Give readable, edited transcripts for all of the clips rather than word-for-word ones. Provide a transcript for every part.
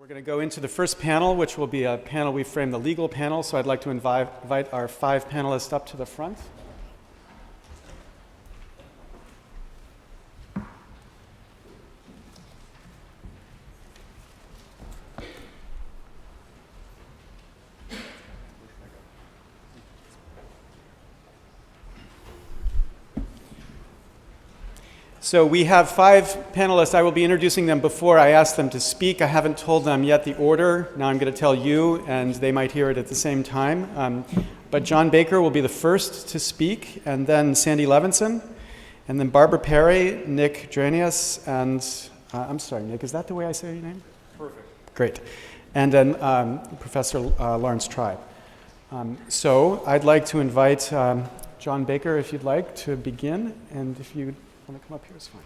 We're going to go into the first panel, which will be a panel we framed the legal panel. So I'd like to invite our 5 panelists up to the front. So we have 5 panelists. I will be introducing them before I ask them to speak. I haven't told them yet the order. Now I'm going to tell you, and they might hear it at the same time. But John Baker will be the first to speak, and then Sandy Levinson, and then Barbara Perry, Nick Dranias, and I'm sorry, Nick, is that the way I say your name? Perfect. Great. And then Professor Laurence Tribe. So I'd like to invite John Baker, if you'd like, to begin, and if you want to come up here, it's fine.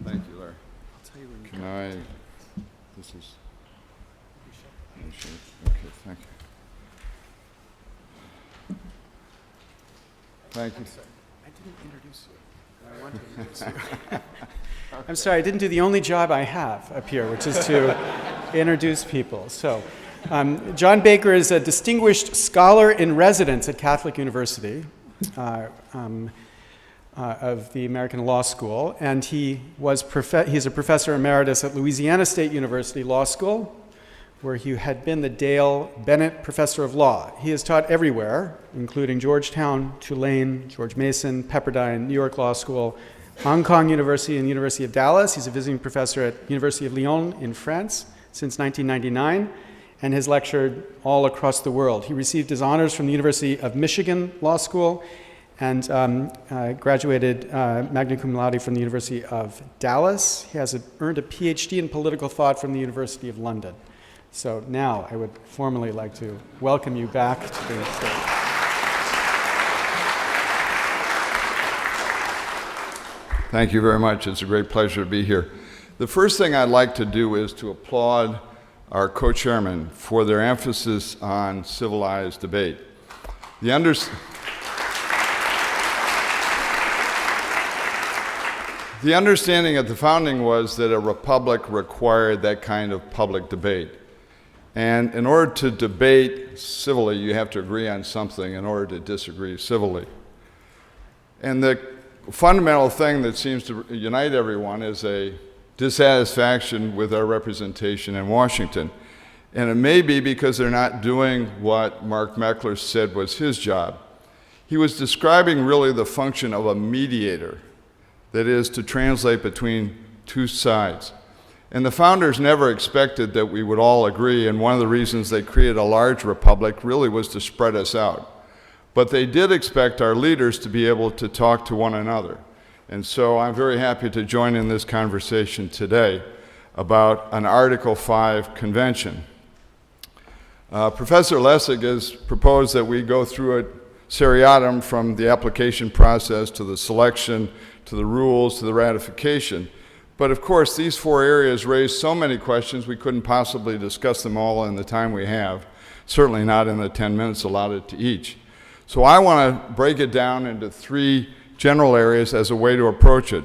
Thank you, Larry. I'll tell you when you Can go. this is, okay, thank you. Thank you. I didn't introduce you. I want to introduce you. I'm sorry, I didn't do the only job I have up here, which is to introduce people. So, John Baker is a distinguished scholar in residence at Catholic University of the American Law School, and he's a professor emeritus at Louisiana State University Law School, where he had been the Dale Bennett Professor of Law. He has taught everywhere, including Georgetown, Tulane, George Mason, Pepperdine, New York Law School, Hong Kong University, and University of Dallas. He's a visiting professor at University of Lyon in France since 1999, and has lectured all across the world. He received his honors from the University of Michigan Law School and graduated magna cum laude from the University of Dallas. He has earned a PhD in political thought from the University of London. So now I would formally like to welcome you back to the stage. Thank you very much. It's a great pleasure to be here. The first thing I'd like to do is to applaud our co-chairmen for their emphasis on civilized debate. The understanding at the founding was that a republic required that kind of public debate. And in order to debate civilly, you have to agree on something in order to disagree civilly. And the fundamental thing that seems to unite everyone is a dissatisfaction with our representation in Washington. And it may be because they're not doing what Mark Meckler said was his job. He was describing really the function of a mediator, that is, to translate between two sides. And the founders never expected that we would all agree, and one of the reasons they created a large republic really was to spread us out. But they did expect our leaders to be able to talk to one another. And so I'm very happy to join in this conversation today about an Article 5 convention. Professor Lessig has proposed that we go through a seriatim from the application process to the selection, to the rules, to the ratification. But of course, these 4 areas raise so many questions we couldn't possibly discuss them all in the time we have, certainly not in the 10 minutes allotted to each. So I want to break it down into 3 general areas as a way to approach it.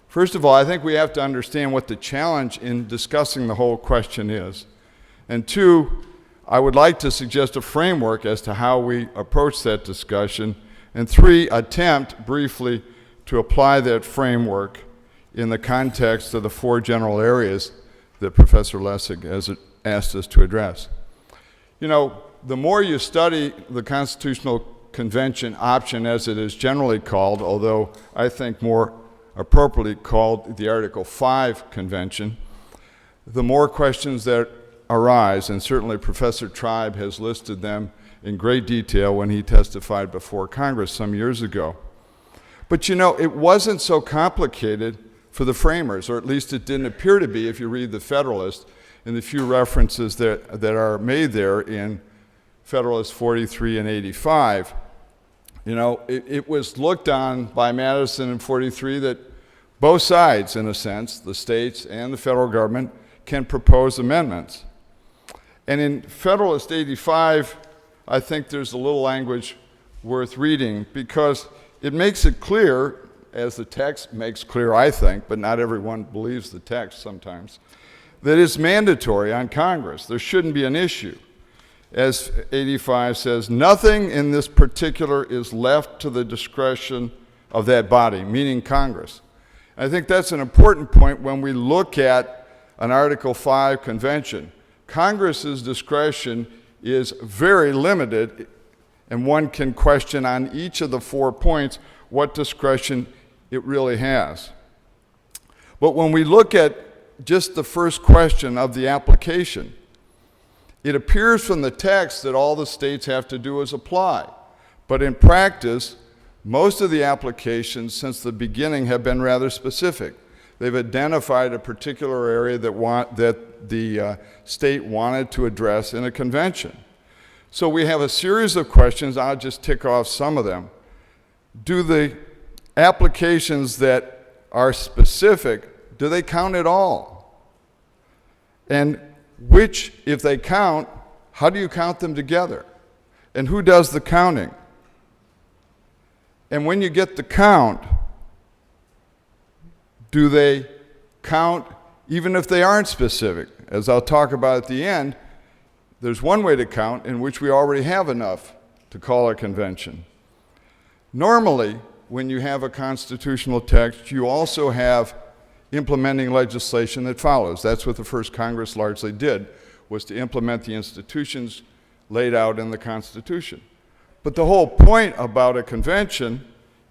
First of all, I think we have to understand what the challenge in discussing the whole question is. And 2, I would like to suggest a framework as to how we approach that discussion. And 3, attempt briefly to apply that framework in the context of the 4 general areas that Professor Lessig has asked us to address. You know, the more you study the Constitutional Convention option, as it is generally called, although I think more appropriately called the Article 5 Convention, the more questions that arise, and certainly Professor Tribe has listed them in great detail when he testified before Congress some years ago. But you know, it wasn't so complicated for the framers, or at least it didn't appear to be if you read the Federalist and the few references that are made there in Federalist 43 and 85. You know, it was looked on by Madison in 43 that both sides, in a sense, the states and the federal government, can propose amendments. And in Federalist 85, I think there's a little language worth reading, because it makes it clear, as the text makes clear, I think, but not everyone believes the text sometimes, that it's mandatory on Congress. There shouldn't be an issue. As 85 says, nothing in this particular is left to the discretion of that body, meaning Congress. I think that's an important point when we look at an Article 5 convention. Congress's discretion is very limited, and one can question on each of the 4 points what discretion it really has. But when we look at just the first question of the application, it appears from the text that all the states have to do is apply. But in practice, most of the applications since the beginning have been rather specific. They've identified a particular area that the state wanted to address in a convention. So we have a series of questions. I'll just tick off some of them. Do the applications that are specific, do they count at all? And which, if they count, how do you count them together? And who does the counting? And when you get the count, do they count even if they aren't specific? As I'll talk about at the end, there's one way to count in which we already have enough to call a convention. Normally, when you have a constitutional text, you also have implementing legislation that follows. That's what the first Congress largely did, was to implement the institutions laid out in the Constitution. But the whole point about a convention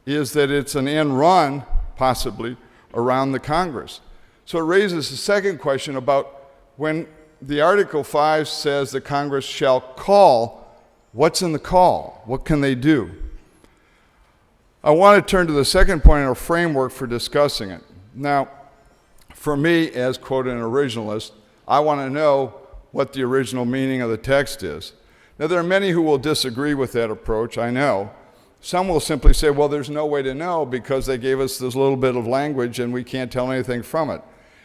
is that it's an end run, possibly, around the Congress. So it raises a second question about when the Article 5 says that Congress shall call, what's in the call? What can they do? I want to turn to the second point in our framework for discussing it. Now, for me, as quoted an originalist, I want to know what the original meaning of the text is. Now, there are many who will disagree with that approach, I know. Some will simply say, well, there's no way to know because they gave us this little bit of language and we can't tell anything from it.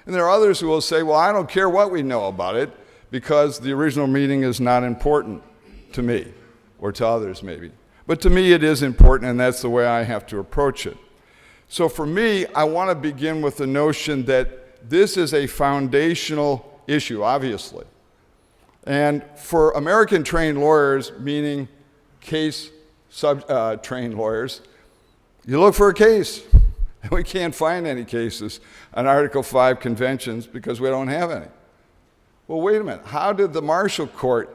And there are others who will say, well, I don't care what we know about it because the original meaning is not important to me, or to others maybe. But to me it is important, and that's the way I have to approach it. So for me, I want to begin with the notion that this is a foundational issue, obviously. And for American trained lawyers, meaning trained lawyers, you look for a case. And we can't find any cases on Article 5 conventions because we don't have any. Well, wait a minute. How did the Marshall Court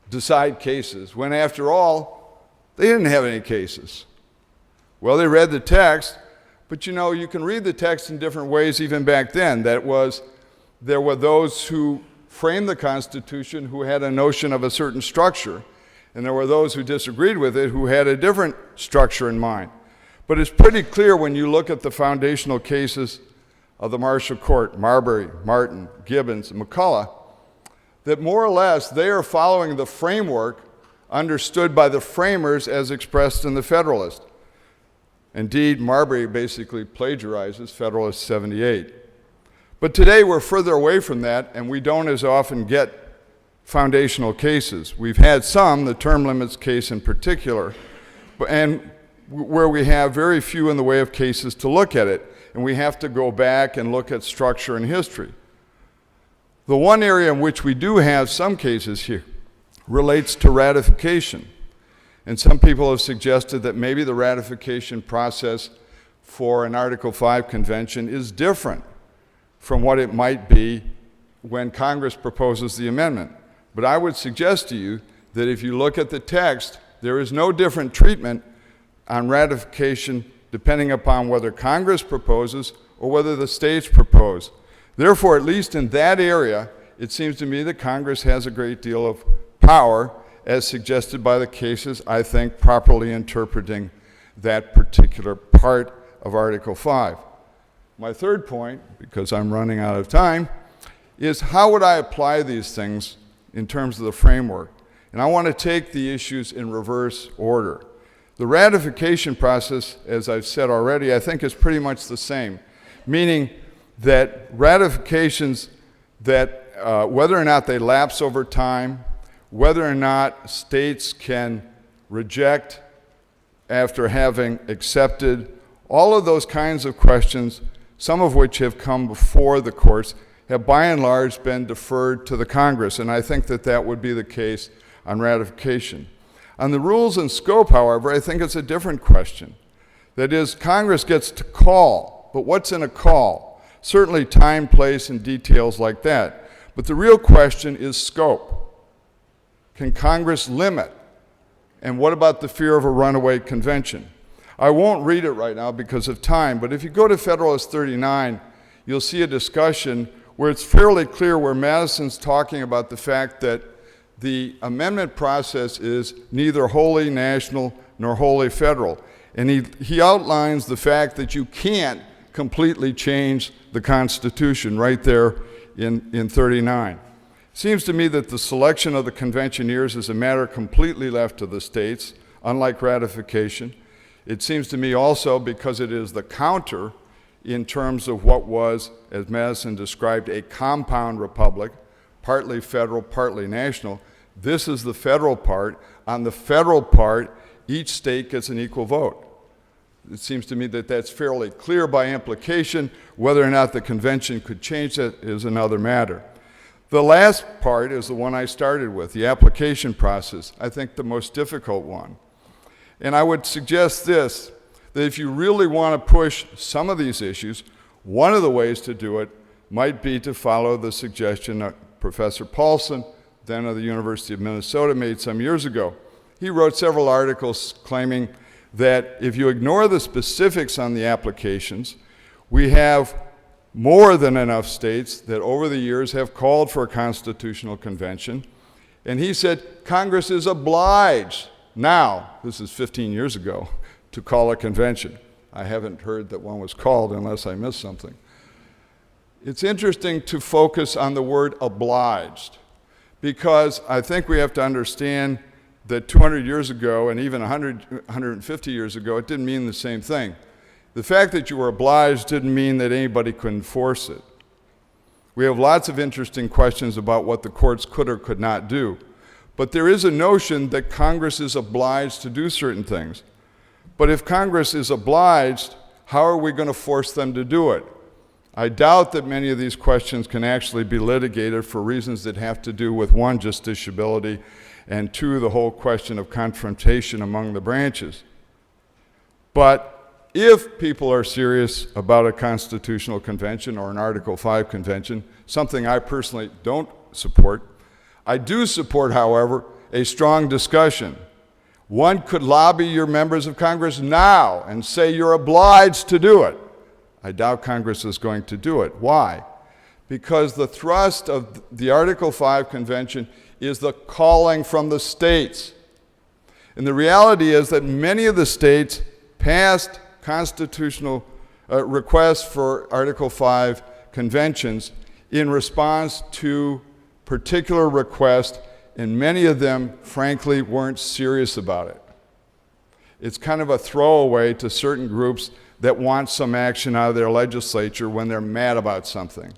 decide cases when, after all, they didn't have any cases? Well, they read the text, but you know, you can read the text in different ways even back then. That was, there were those who framed the Constitution who had a notion of a certain structure, and there were those who disagreed with it who had a different structure in mind. But it's pretty clear when you look at the foundational cases of the Marshall Court, Marbury, Martin, Gibbons, and McCulloch, that more or less they are following the framework understood by the framers as expressed in the Federalist. Indeed, Marbury basically plagiarizes Federalist 78. But today we're further away from that, and we don't as often get foundational cases. We've had some, the term limits case in particular, and where we have very few in the way of cases to look at it, and we have to go back and look at structure and history. The one area in which we do have some cases here relates to ratification. And some people have suggested that maybe the ratification process for an Article 5 convention is different from what it might be when Congress proposes the amendment. But I would suggest to you that if you look at the text, there is no different treatment on ratification depending upon whether Congress proposes or whether the states propose. Therefore, at least in that area, it seems to me that Congress has a great deal of power, as suggested by the cases, I think, properly interpreting that particular part of Article 5. My third point, because I'm running out of time, is how would I apply these things in terms of the framework? And I want to take the issues in reverse order. The ratification process, as I've said already, I think is pretty much the same, meaning that ratifications that whether or not they lapse over time, whether or not states can reject after having accepted, all of those kinds of questions, some of which have come before the courts, have by and large been deferred to the Congress, and I think that that would be the case on ratification. On the rules and scope, however, I think it's a different question. That is, Congress gets to call, but what's in a call? Certainly time, place, and details like that. But the real question is scope. Can Congress limit? And what about the fear of a runaway convention? I won't read it right now because of time, but if you go to Federalist 39, you'll see a discussion where it's fairly clear where Madison's talking about the fact that the amendment process is neither wholly national nor wholly federal. And he outlines the fact that you can't completely change the Constitution right there in 39. It seems to me that the selection of the conventioneers is a matter completely left to the states, unlike ratification. It seems to me also because it is the counter in terms of what was, as Madison described, a compound republic, partly federal, partly national. This is the federal part. On the federal part, each state gets an equal vote. It seems to me that that's fairly clear by implication. Whether or not the convention could change that is another matter. The last part is the one I started with, the application process, I think the most difficult one. And I would suggest this, that if you really want to push some of these issues, one of the ways to do it might be to follow the suggestion that Professor Paulson, then of the University of Minnesota, made some years ago. He wrote several articles claiming that if you ignore the specifics on the applications, we have more than enough states that over the years have called for a constitutional convention. And he said Congress is obliged now, this is 15 years ago, to call a convention. I haven't heard that one was called unless I missed something. It's interesting to focus on the word obliged, because I think we have to understand that 200 years ago and even 150 years ago, it didn't mean the same thing. The fact that you were obliged didn't mean that anybody could enforce it. We have lots of interesting questions about what the courts could or could not do. But there is a notion that Congress is obliged to do certain things. But if Congress is obliged, how are we going to force them to do it? I doubt that many of these questions can actually be litigated for reasons that have to do with, one, justiciability, and two, the whole question of confrontation among the branches. But if people are serious about a constitutional convention or an Article 5 convention, something I personally don't support, I do support, however, a strong discussion. One could lobby your members of Congress now and say you're obliged to do it. I doubt Congress is going to do it. Why? Because the thrust of the Article 5 convention is the calling from the states. And the reality is that many of the states passed constitutional requests for Article 5 conventions in response to particular requests, and many of them, frankly, weren't serious about it. It's kind of a throwaway to certain groups that want some action out of their legislature when they're mad about something.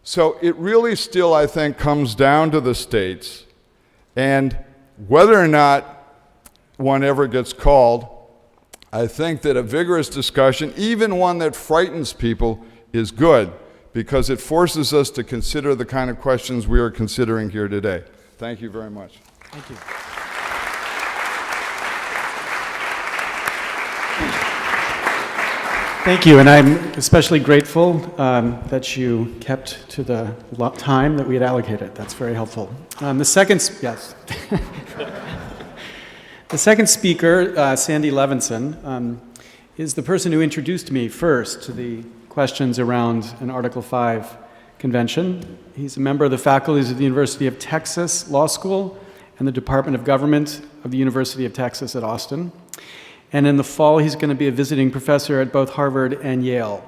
So it really still, I think, comes down to the states, and whether or not one ever gets called, I think that a vigorous discussion, even one that frightens people, is good, because it forces us to consider the kind of questions we are considering here today. Thank you very much. Thank you. Thank you, and I'm especially grateful that you kept to the time that we had allocated. That's very helpful. The second speaker, Sandy Levinson, is the person who introduced me first to the questions around an Article 5 convention. He's a member of the faculties of the University of Texas Law School and the Department of Government of the University of Texas at Austin. And in the fall, he's going to be a visiting professor at both Harvard and Yale.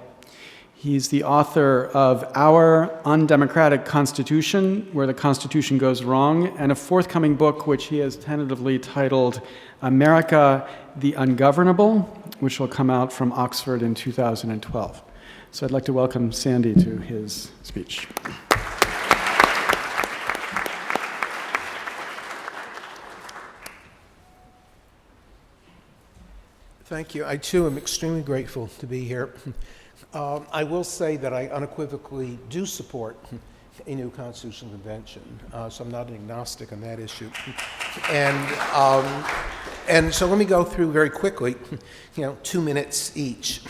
He's the author of Our Undemocratic Constitution, Where the Constitution Goes Wrong, and a forthcoming book which he has tentatively titled America the Ungovernable, which will come out from Oxford in 2012. So I'd like to welcome Sandy to his speech. Thank you. I, too, am extremely grateful to be here. I will say that I unequivocally do support a new constitutional convention, so I'm not an agnostic on that issue. And so let me go through very quickly, 2 minutes each,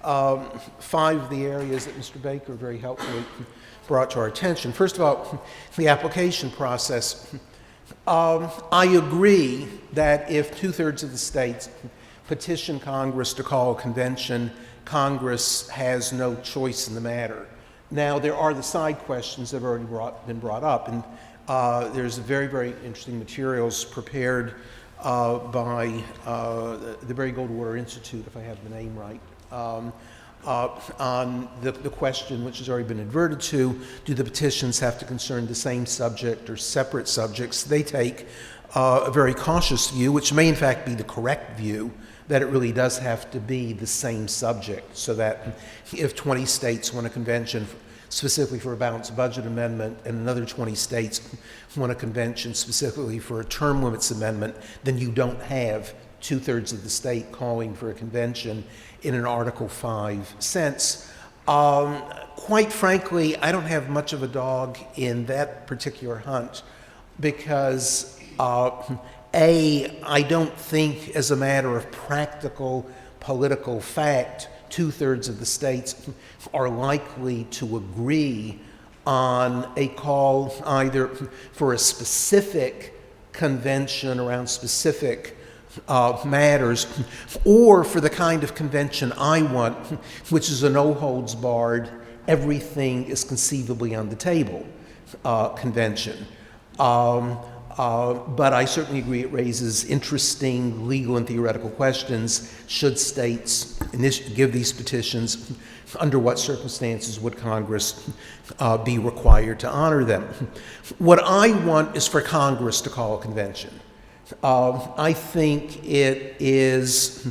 5 of the areas that Mr. Baker very helpfully brought to our attention. First of all, the application process. I agree that if 2/3 of the states petition Congress to call a convention, Congress has no choice in the matter. Now, there are the side questions that have already been brought up, and there's very, very interesting materials prepared by the Barry Goldwater Institute, if I have the name right, on the question, which has already been adverted to, do the petitions have to concern the same subject or separate subjects? They take a very cautious view, which may in fact be the correct view, that it really does have to be the same subject, so that if 20 states want a convention specifically for a balanced budget amendment and another 20 states want a convention specifically for a term limits amendment, then you don't have 2/3 of the state calling for a convention in an Article 5 sense. Quite frankly, I don't have much of a dog in that particular hunt because I don't think, as a matter of practical political fact, 2/3 of the states are likely to agree on a call either for a specific convention around specific matters, or for the kind of convention I want, which is a no-holds-barred, everything is conceivably on the table convention. But I certainly agree it raises interesting legal and theoretical questions. Should states give these petitions? Under what circumstances would Congress be required to honor them? What I want is for Congress to call a convention. I think it is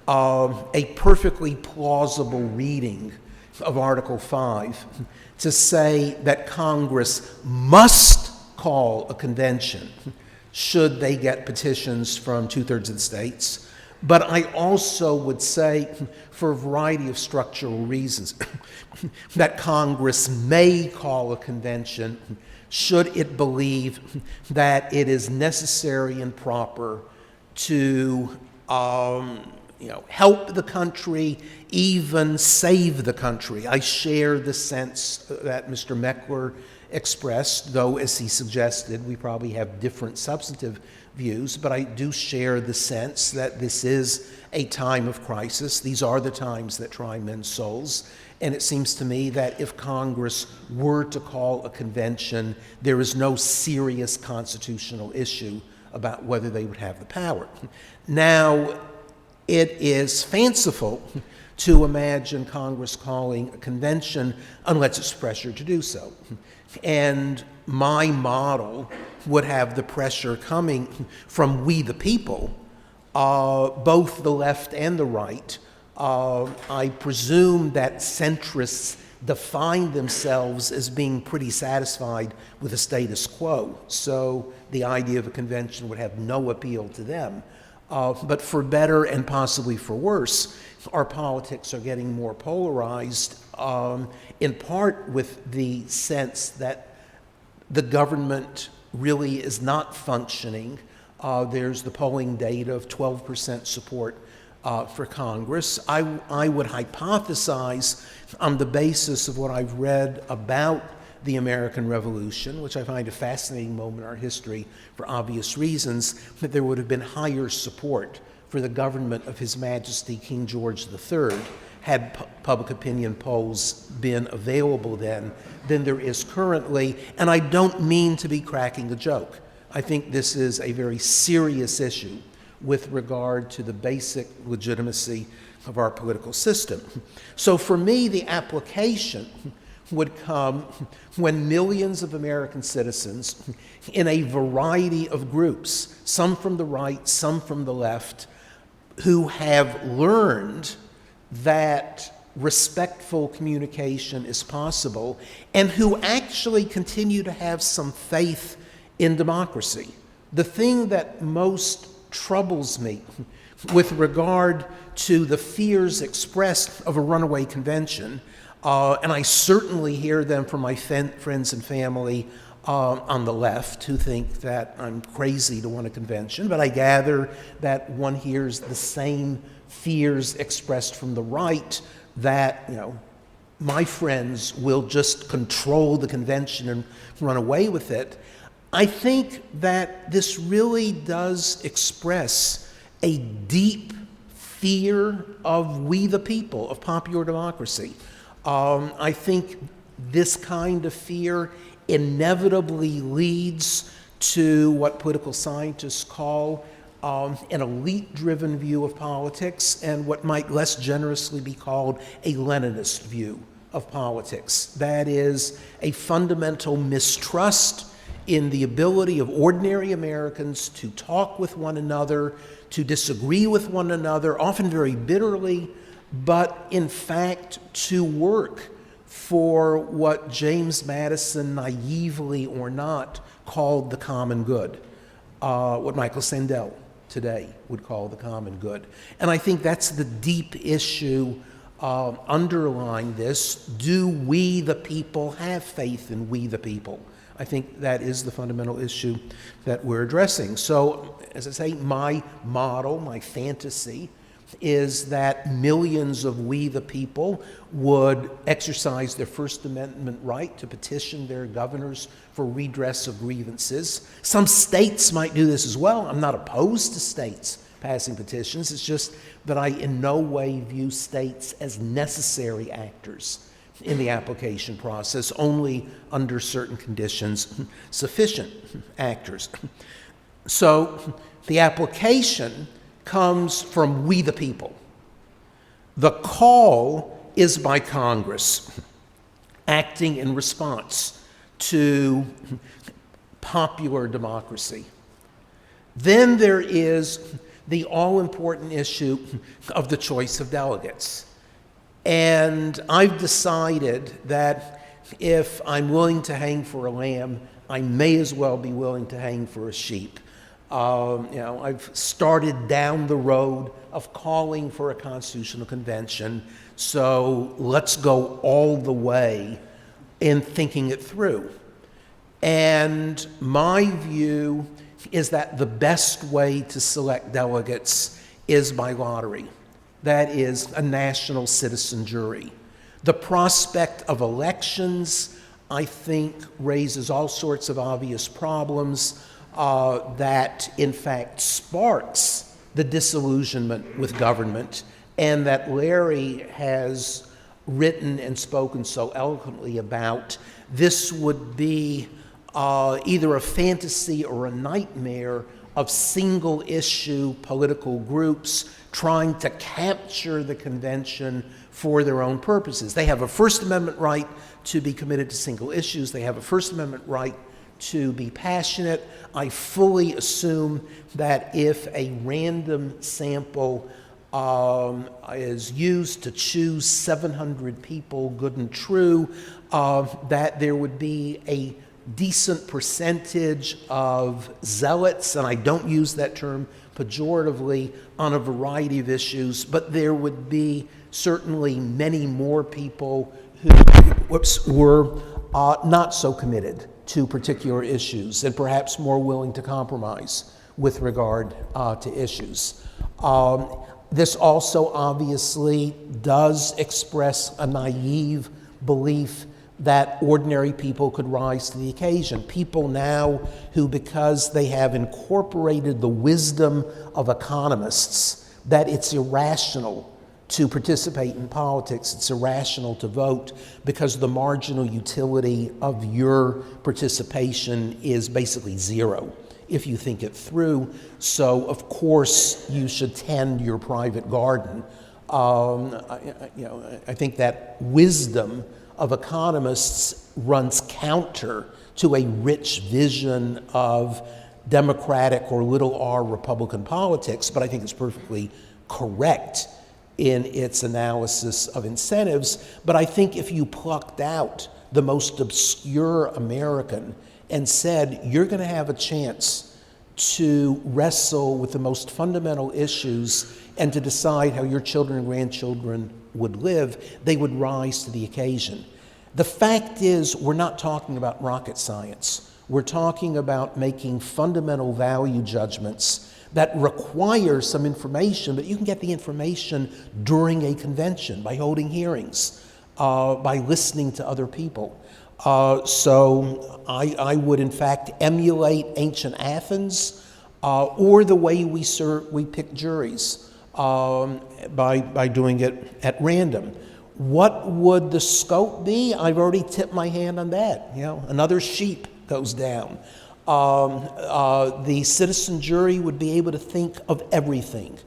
a perfectly plausible reading of Article 5 to say that Congress must call a convention should they get petitions from 2/3 of the states. But I also would say, for a variety of structural reasons, that Congress may call a convention should it believe that it is necessary and proper to help the country, even save the country. I share the sense that Mr. Meckler expressed, though, as he suggested, we probably have different substantive views, but I do share the sense that this is a time of crisis. These are the times that try men's souls, and it seems to me that if Congress were to call a convention, there is no serious constitutional issue about whether they would have the power. Now, it is fanciful to imagine Congress calling a convention unless it's pressured to do so. And my model would have the pressure coming from we the people, both the left and the right. I presume that centrists define themselves as being pretty satisfied with the status quo, so the idea of a convention would have no appeal to them. But for better and possibly for worse, our politics are getting more polarized, in part with the sense that the government really is not functioning. There's the polling data of 12% support for Congress. I would hypothesize, on the basis of what I've read about the American Revolution, which I find a fascinating moment in our history for obvious reasons, that there would have been higher support for the government of His Majesty King George III had public opinion polls been available then than there is currently. And I don't mean to be cracking a joke. I think this is a very serious issue with regard to the basic legitimacy of our political system. So for me, the application would come when millions of American citizens in a variety of groups, some from the right, some from the left, who have learned that respectful communication is possible and who actually continue to have some faith in democracy. The thing that most troubles me with regard to the fears expressed of a runaway convention, and I certainly hear them from my friends and family on the left who think that I'm crazy to want a convention, but I gather that one hears the same fears expressed from the right that, my friends will just control the convention and run away with it. I think that this really does express a deep fear of we the people, of popular democracy. I think this kind of fear inevitably leads to what political scientists call an elite-driven view of politics and what might less generously be called a Leninist view of politics. That is a fundamental mistrust in the ability of ordinary Americans to talk with one another, to disagree with one another, often very bitterly, but in fact to work for what James Madison, naively or not, called the common good, what Michael Sandel today would call the common good. And I think that's the deep issue underlying this. Do we, the people, have faith in we, the people? I think that is the fundamental issue that we're addressing. So, as I say, my model, my fantasy, is that millions of we, the people, would exercise their First Amendment right to petition their governors for redress of grievances. Some states might do this as well. I'm not opposed to states passing petitions. It's just that I in no way view states as necessary actors in the application process, only under certain conditions sufficient actors. So the application comes from we the people. The call is by Congress, acting in response to popular democracy. Then there is the all-important issue of the choice of delegates. And I've decided that if I'm willing to hang for a lamb, I may as well be willing to hang for a sheep. I've started down the road of calling for a constitutional convention, so let's go all the way in thinking it through. And my view is that the best way to select delegates is by lottery. That is a national citizen jury. The prospect of elections, I think, raises all sorts of obvious problems that, in fact, sparks the disillusionment with government, and that Larry has written and spoken so eloquently about. This would be either a fantasy or a nightmare of single-issue political groups trying to capture the convention for their own purposes. They have a First Amendment right to be committed to single issues. They have a First Amendment right to be passionate. I fully assume that if a random sample is used to choose 700 people, good and true, that there would be a decent percentage of zealots, and I don't use that term pejoratively, on a variety of issues, but there would be certainly many more people who were not so committed to particular issues and perhaps more willing to compromise with regard to issues. This also obviously does express a naive belief that ordinary people could rise to the occasion. People now who, because they have incorporated the wisdom of economists, that it's irrational to participate in politics, it's irrational to vote because the marginal utility of your participation is basically zero if you think it through. So, of course, you should tend your private garden. I think that wisdom of economists runs counter to a rich vision of democratic or little r Republican politics, but I think it's perfectly correct in its analysis of incentives. But I think if you plucked out the most obscure American and said, you're going to have a chance to wrestle with the most fundamental issues and to decide how your children and grandchildren would live, they would rise to the occasion. The fact is, we're not talking about rocket science. We're talking about making fundamental value judgments that require some information, but you can get the information during a convention, by holding hearings, by listening to other people. So I would, in fact, emulate ancient Athens or the way we pick juries by doing it at random. What would the scope be? I've already tipped my hand on that. You know, another sheep goes down. The citizen jury would be able to think of everything.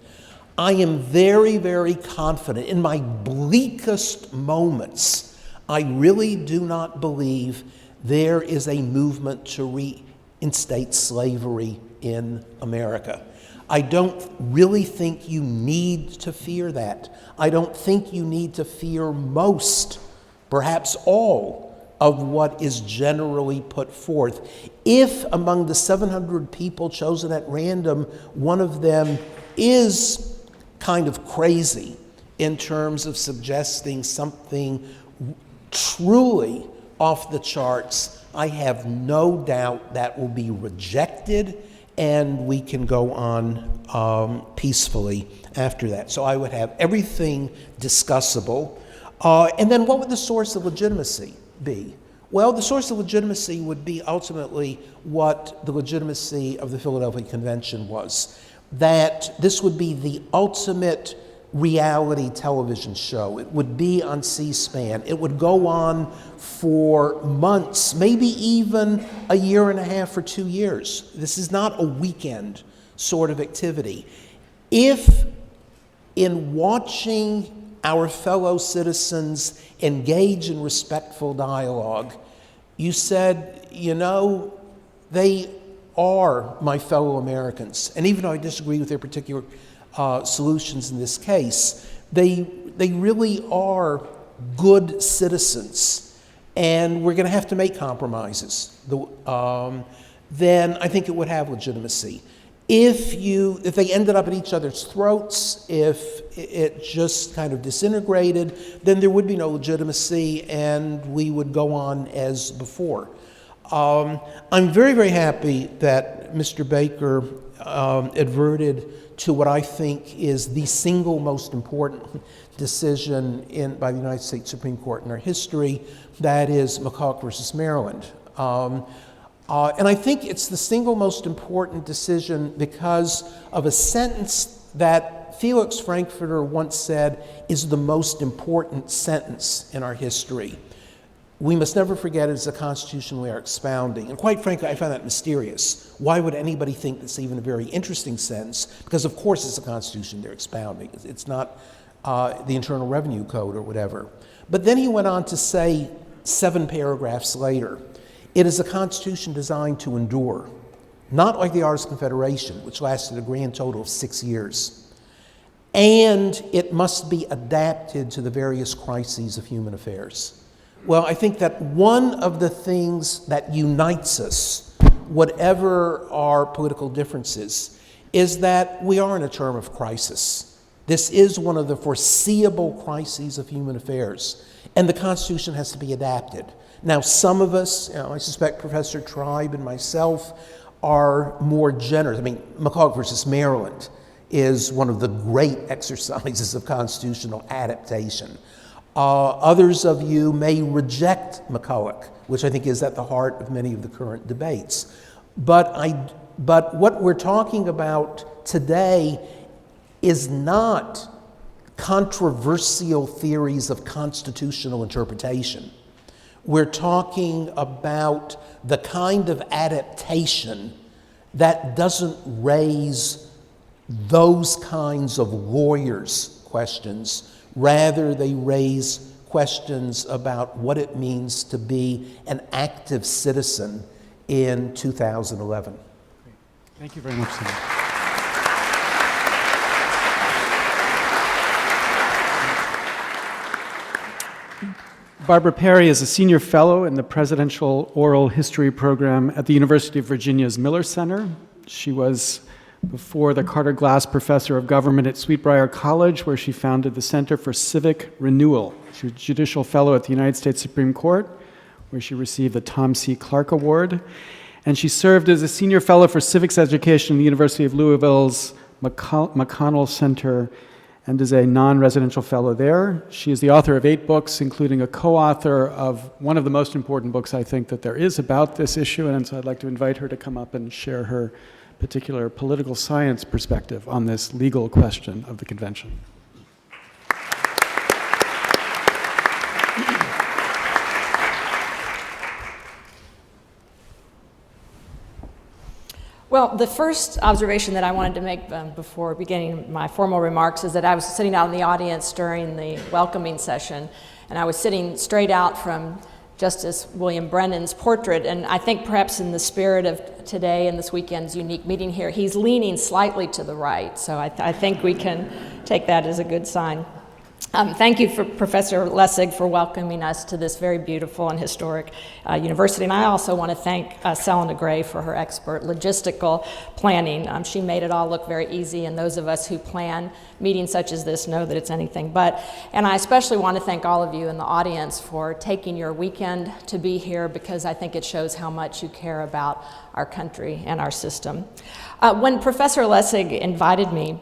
I am very, very confident. In my bleakest moments, I really do not believe there is a movement to reinstate slavery in America. I don't really think you need to fear that. I don't think you need to fear most, perhaps all, of what is generally put forth. If among the 700 people chosen at random, one of them is kind of crazy in terms of suggesting something truly off the charts, I have no doubt that will be rejected and we can go on peacefully after that. So I would have everything discussable. And then what would the source of legitimacy be? Well, the source of legitimacy would be ultimately what the legitimacy of the Philadelphia Convention was. That this would be the ultimate reality television show. It would be on C-SPAN. It would go on for months, maybe even a year and a half or 2 years. This is not a weekend sort of activity. If in watching our fellow citizens engage in respectful dialogue, you said, you know, they are my fellow Americans. And even though I disagree with their particular solutions in this case, they really are good citizens, and we're going to have to make compromises. Then I think it would have legitimacy. If they ended up at each other's throats, if it just kind of disintegrated, then there would be no legitimacy, and we would go on as before. I'm very, very happy that Mr. Baker adverted to what I think is the single most important decision by the United States Supreme Court in our history, that is McCulloch versus Maryland. And I think it's the single most important decision because of a sentence that Felix Frankfurter once said is the most important sentence in our history. We must never forget it is a constitution we are expounding. And quite frankly, I find that mysterious. Why would anybody think that's even a very interesting sentence? Because of course it's a constitution they're expounding. It's not the Internal Revenue Code or whatever. But then he went on to say 7 paragraphs later, it is a constitution designed to endure, not like the Articles of Confederation, which lasted a grand total of 6 years. And it must be adapted to the various crises of human affairs. Well, I think that one of the things that unites us, whatever our political differences, is that we are in a term of crisis. This is one of the foreseeable crises of human affairs, and the Constitution has to be adapted. Now, some of us, I suspect Professor Tribe and myself, are more generous. I mean, McCulloch versus Maryland is one of the great exercises of constitutional adaptation. Others of you may reject McCulloch, which I think is at the heart of many of the current debates. But what we're talking about today is not controversial theories of constitutional interpretation. We're talking about the kind of adaptation that doesn't raise those kinds of lawyers' questions. Rather, they raise questions about what it means to be an active citizen in 2011. Great. Thank you very much, Sam. Barbara Perry is a senior fellow in the Presidential Oral History Program at the University of Virginia's Miller Center. She was before the Carter Glass Professor of Government at Sweetbriar College, where she founded the Center for Civic Renewal. She was Judicial Fellow at the United States Supreme Court, where she received the Tom C. Clark Award. And she served as a Senior Fellow for Civics Education at the University of Louisville's McConnell Center and is a non-residential fellow there. She is the author of 8 books, including a co-author of one of the most important books I think that there is about this issue, and so I'd like to invite her to come up and share her particular political science perspective on this legal question of the convention. Well, the first observation that I wanted to make before beginning my formal remarks is that I was sitting out in the audience during the welcoming session, and I was sitting straight out from Justice William Brennan's portrait, and I think perhaps in the spirit of today and this weekend's unique meeting here, he's leaning slightly to the right, so I think we can take that as a good sign. Thank you for Professor Lessig for welcoming us to this very beautiful and historic university. And I also want to thank Selena Gray for her expert logistical planning. She made it all look very easy, and those of us who plan meetings such as this know that it's anything but. And I especially want to thank all of you in the audience for taking your weekend to be here, because I think it shows how much you care about our country and our system. When Professor Lessig invited me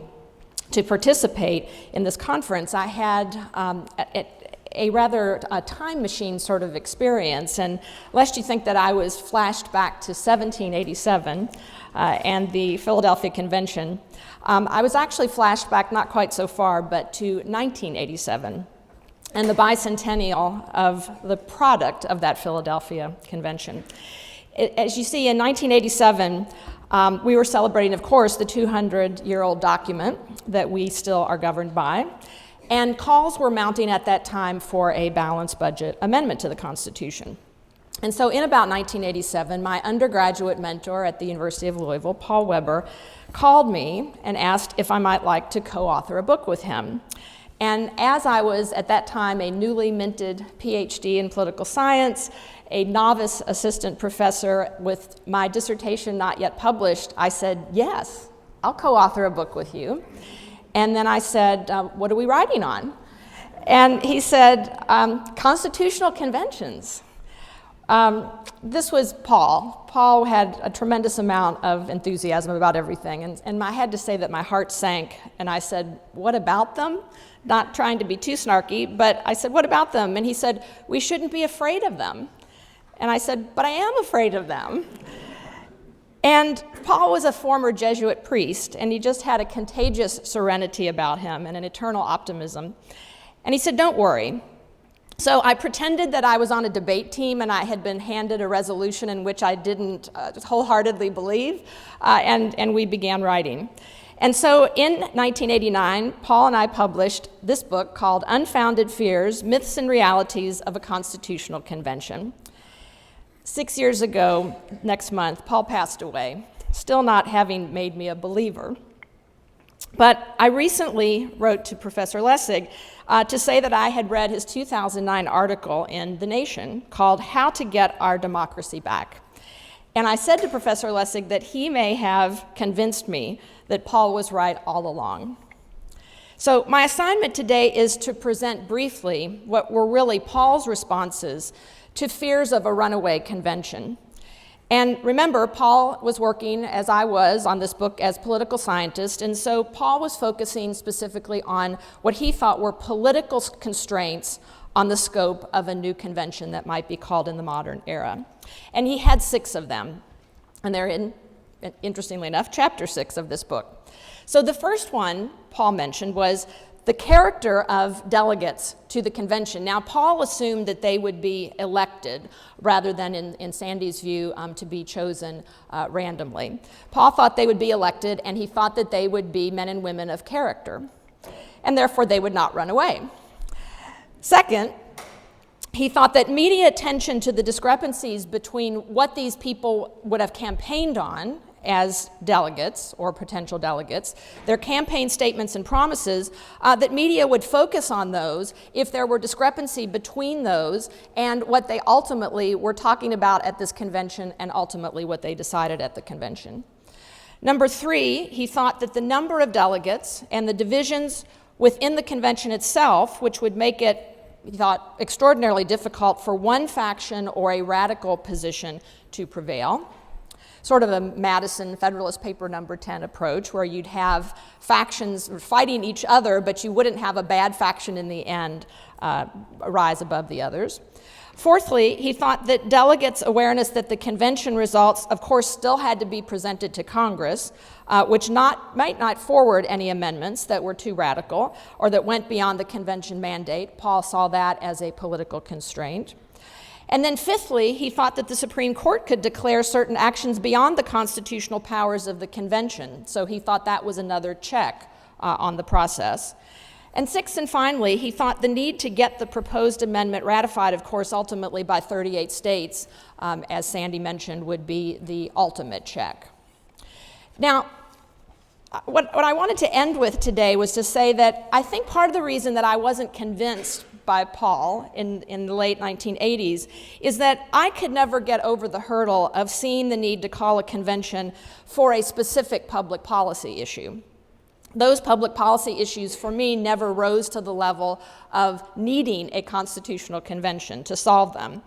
to participate in this conference, I had a rather time machine sort of experience, and lest you think that I was flashed back to 1787 and the Philadelphia Convention, I was actually flashed back not quite so far, but to 1987 and the bicentennial of the product of that Philadelphia Convention. As you see, in 1987, we were celebrating, of course, the 200-year-old document that we still are governed by, and calls were mounting at that time for a balanced budget amendment to the Constitution. And so in about 1987, my undergraduate mentor at the University of Louisville, Paul Weber, called me and asked if I might like to co-author a book with him. And as I was at that time a newly minted PhD in political science, a novice assistant professor with my dissertation not yet published, I said, yes, I'll co-author a book with you. And then I said, what are we writing on? And he said, constitutional conventions. This was Paul. Paul had a tremendous amount of enthusiasm about everything, and I had to say that my heart sank, and I said, what about them? Not trying to be too snarky, but I said, what about them? And he said, we shouldn't be afraid of them. And I said, but I am afraid of them. And Paul was a former Jesuit priest, and he just had a contagious serenity about him and an eternal optimism. And he said, don't worry. So I pretended that I was on a debate team and I had been handed a resolution in which I didn't wholeheartedly believe, and we began writing. And so in 1989, Paul and I published this book called Unfounded Fears, Myths and Realities of a Constitutional Convention. 6 years ago, next month, Paul passed away, still not having made me a believer. But I recently wrote to Professor Lessig to say that I had read his 2009 article in The Nation called How to Get Our Democracy Back. And I said to Professor Lessig that he may have convinced me that Paul was right all along. So my assignment today is to present briefly what were really Paul's responses to fears of a runaway convention. And remember, Paul was working, as I was, on this book as political scientist, and so Paul was focusing specifically on what he thought were political constraints on the scope of a new convention that might be called in the modern era. And he had 6 of them, and they're in, interestingly enough, chapter 6 of this book. So the first one Paul mentioned was the character of delegates to the convention. Now, Paul assumed that they would be elected rather than, in Sandy's view, to be chosen randomly. Paul thought they would be elected, and he thought that they would be men and women of character, and therefore they would not run away. Second, he thought that media attention to the discrepancies between what these people would have campaigned on as delegates or potential delegates, their campaign statements and promises, that media would focus on those if there were discrepancy between those and what they ultimately were talking about at this convention and ultimately what they decided at the convention. Number 3, he thought that the number of delegates and the divisions within the convention itself, which would make it, he thought, extraordinarily difficult for one faction or a radical position to prevail. Sort of a Madison Federalist Paper number 10 approach, where you'd have factions fighting each other, but you wouldn't have a bad faction in the end rise above the others. Fourthly, he thought that delegates' awareness that the convention results, of course, still had to be presented to Congress, which might not forward any amendments that were too radical or that went beyond the convention mandate. Paul saw that as a political constraint. And then fifthly, he thought that the Supreme Court could declare certain actions beyond the constitutional powers of the convention. So he thought that was another check on the process. And sixth and finally, he thought the need to get the proposed amendment ratified, of course, ultimately by 38 states, as Sandy mentioned, would be the ultimate check. Now, what I wanted to end with today was to say that I think part of the reason that I wasn't convinced by Paul in the late 1980s is that I could never get over the hurdle of seeing the need to call a convention for a specific public policy issue. Those public policy issues, for me, never rose to the level of needing a constitutional convention to solve them.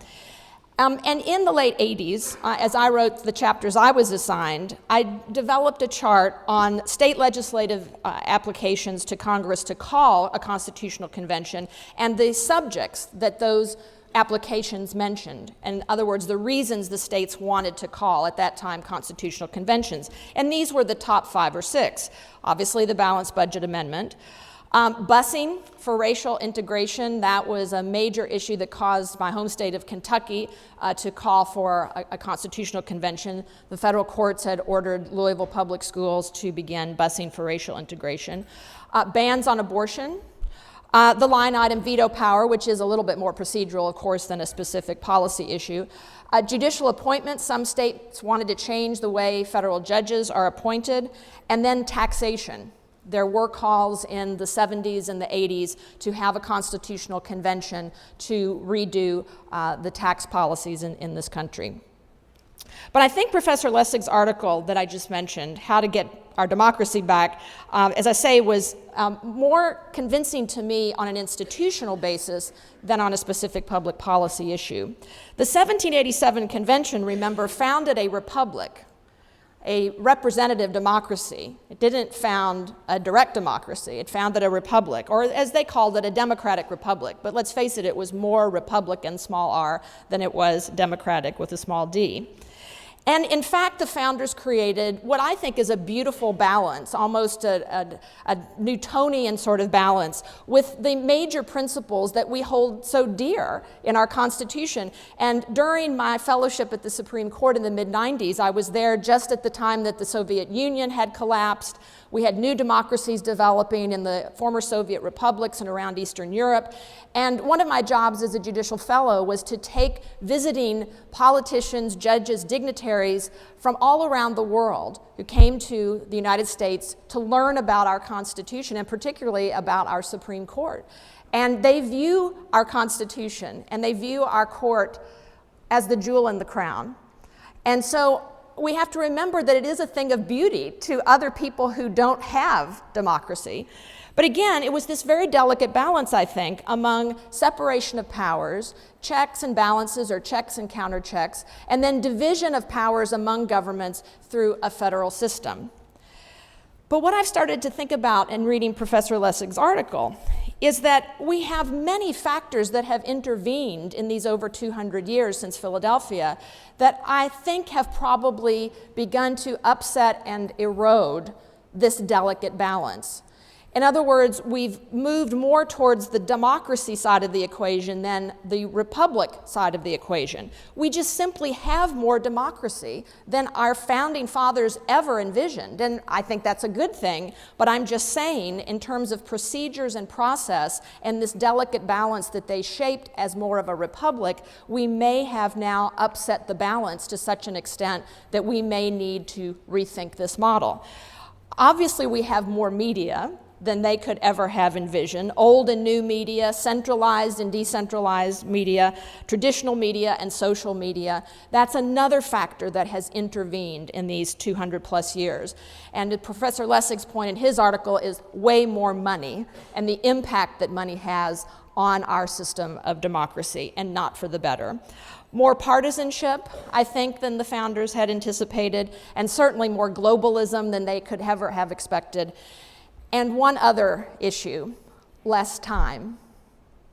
And in the late 80s, as I wrote the chapters I was assigned, I developed a chart on state legislative applications to Congress to call a constitutional convention and the subjects that those applications mentioned. In other words, the reasons the states wanted to call, at that time, constitutional conventions. And these were the top 5 or 6. Obviously, the Balanced Budget Amendment. Busing for racial integration, that was a major issue that caused my home state of Kentucky to call for a constitutional convention. The federal courts had ordered Louisville Public Schools to begin busing for racial integration. Bans on abortion. The line item veto power, which is a little bit more procedural, of course, than a specific policy issue. Judicial appointments, some states wanted to change the way federal judges are appointed. And then taxation. There were calls in the 70s and the 80s to have a constitutional convention to redo the tax policies in this country. But I think Professor Lessig's article that I just mentioned, How to Get Our Democracy Back, as I say, was more convincing to me on an institutional basis than on a specific public policy issue. The 1787 convention, remember, founded a republic, a representative democracy. It didn't found a direct democracy. It founded a republic, or as they called it, a democratic republic. But let's face it, it was more republican, small r, than it was democratic with a small d. And in fact, the founders created what I think is a beautiful balance, almost a Newtonian sort of balance, with the major principles that we hold so dear in our Constitution. And during my fellowship at the Supreme Court in the mid-90s, I was there just at the time that the Soviet Union had collapsed. We had new democracies developing in the former Soviet republics and around Eastern Europe. And one of my jobs as a judicial fellow was to take visiting politicians, judges, dignitaries from all around the world who came to the United States to learn about our Constitution and particularly about our Supreme Court. And they view our Constitution and they view our court as the jewel in the crown. And so we have to remember that it is a thing of beauty to other people who don't have democracy. But again, it was this very delicate balance, I think, among separation of powers, checks and balances or checks and counterchecks, and then division of powers among governments through a federal system. But what I've started to think about in reading Professor Lessig's article is that we have many factors that have intervened in these over 200 years since Philadelphia that I think have probably begun to upset and erode this delicate balance. In other words, we've moved more towards the democracy side of the equation than the republic side of the equation. We just simply have more democracy than our founding fathers ever envisioned, and I think that's a good thing, but I'm just saying in terms of procedures and process and this delicate balance that they shaped as more of a republic, we may have now upset the balance to such an extent that we may need to rethink this model. Obviously, we have more media. than they could ever have envisioned. Old and new media, centralized and decentralized media, traditional media and social media. That's another factor that has intervened in these 200 plus years. And Professor Lessig's point in his article is way more money and the impact that money has on our system of democracy, and not for the better. More partisanship, I think, than the founders had anticipated, and certainly more globalism than they could ever have expected. And one other issue, less time.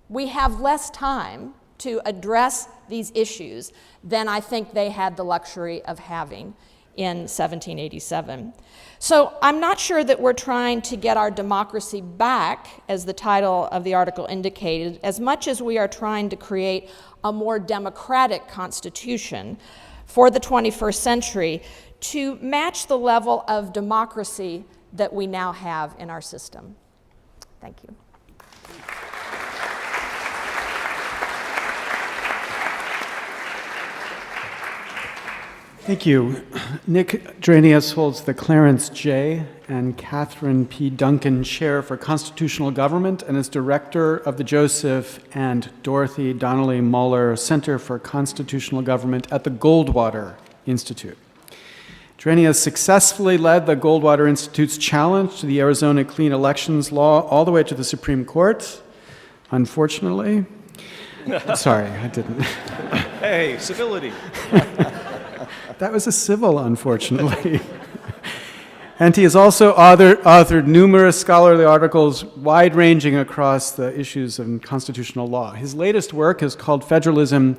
We have less time to address these issues than I think they had the luxury of having in 1787. So I'm not sure that we're trying to get our democracy back, as the title of the article indicated, as much as we are trying to create a more democratic constitution for the 21st century to match the level of democracy that we now have in our system. Thank you. Thank you. Nick Dranias holds the Clarence J. and Catherine P. Duncan Chair for Constitutional Government and is director of the Joseph and Dorothy Donnelly Muller Center for Constitutional Government at the Goldwater Institute. Dranias successfully led the Goldwater Institute's challenge to the Arizona Clean Elections Law all the way to the Supreme Court. Unfortunately, sorry, I didn't. Hey, civility. That was a civil, unfortunately. And he has also authored numerous scholarly articles wide-ranging across the issues of constitutional law. His latest work is called Federalism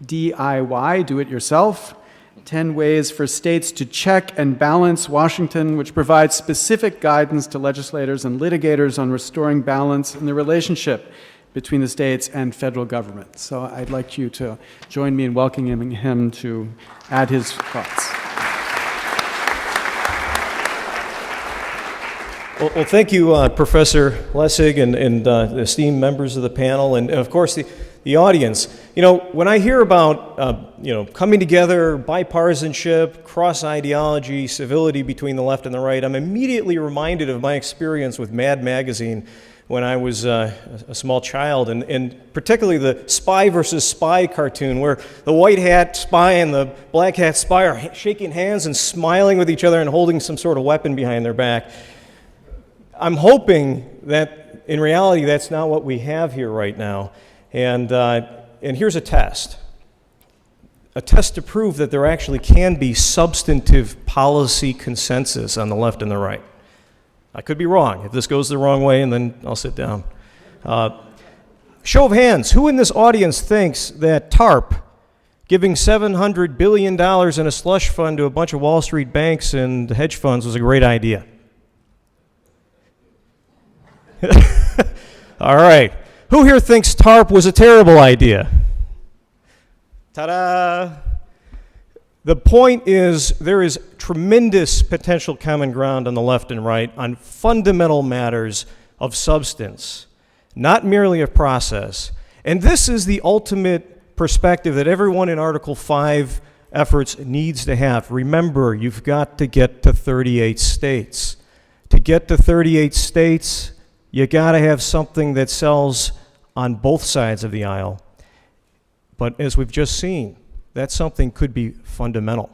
DIY, Do It Yourself, 10 Ways for States to Check and Balance Washington, which provides specific guidance to legislators and litigators on restoring balance in the relationship between the states and federal government. So I'd like you to join me in welcoming him to add his thoughts. Well, thank you, Professor Lessig and the esteemed members of the panel, and of course the audience. You know, when I hear about coming together, bipartisanship, cross-ideology, civility between the left and the right, I'm immediately reminded of my experience with Mad Magazine when I was a small child, and particularly the Spy versus Spy cartoon, where the white hat spy and the black hat spy are shaking hands and smiling with each other and holding some sort of weapon behind their back. I'm hoping that in reality that's not what we have here right now. And here's a test to prove that there actually can be substantive policy consensus on the left and the right. I could be wrong. If this goes the wrong way, and then I'll sit down. Show of hands, who in this audience thinks that TARP, giving $700 billion in a slush fund to a bunch of Wall Street banks and hedge funds, was a great idea? All right. Who here thinks TARP was a terrible idea? Ta-da! The point is, there is tremendous potential common ground on the left and right on fundamental matters of substance, not merely of process. And this is the ultimate perspective that everyone in Article 5 efforts needs to have. Remember, you've got to get to 38 states. To get to 38 states, you got to have something that sells on both sides of the aisle. But as we've just seen, that something could be fundamental.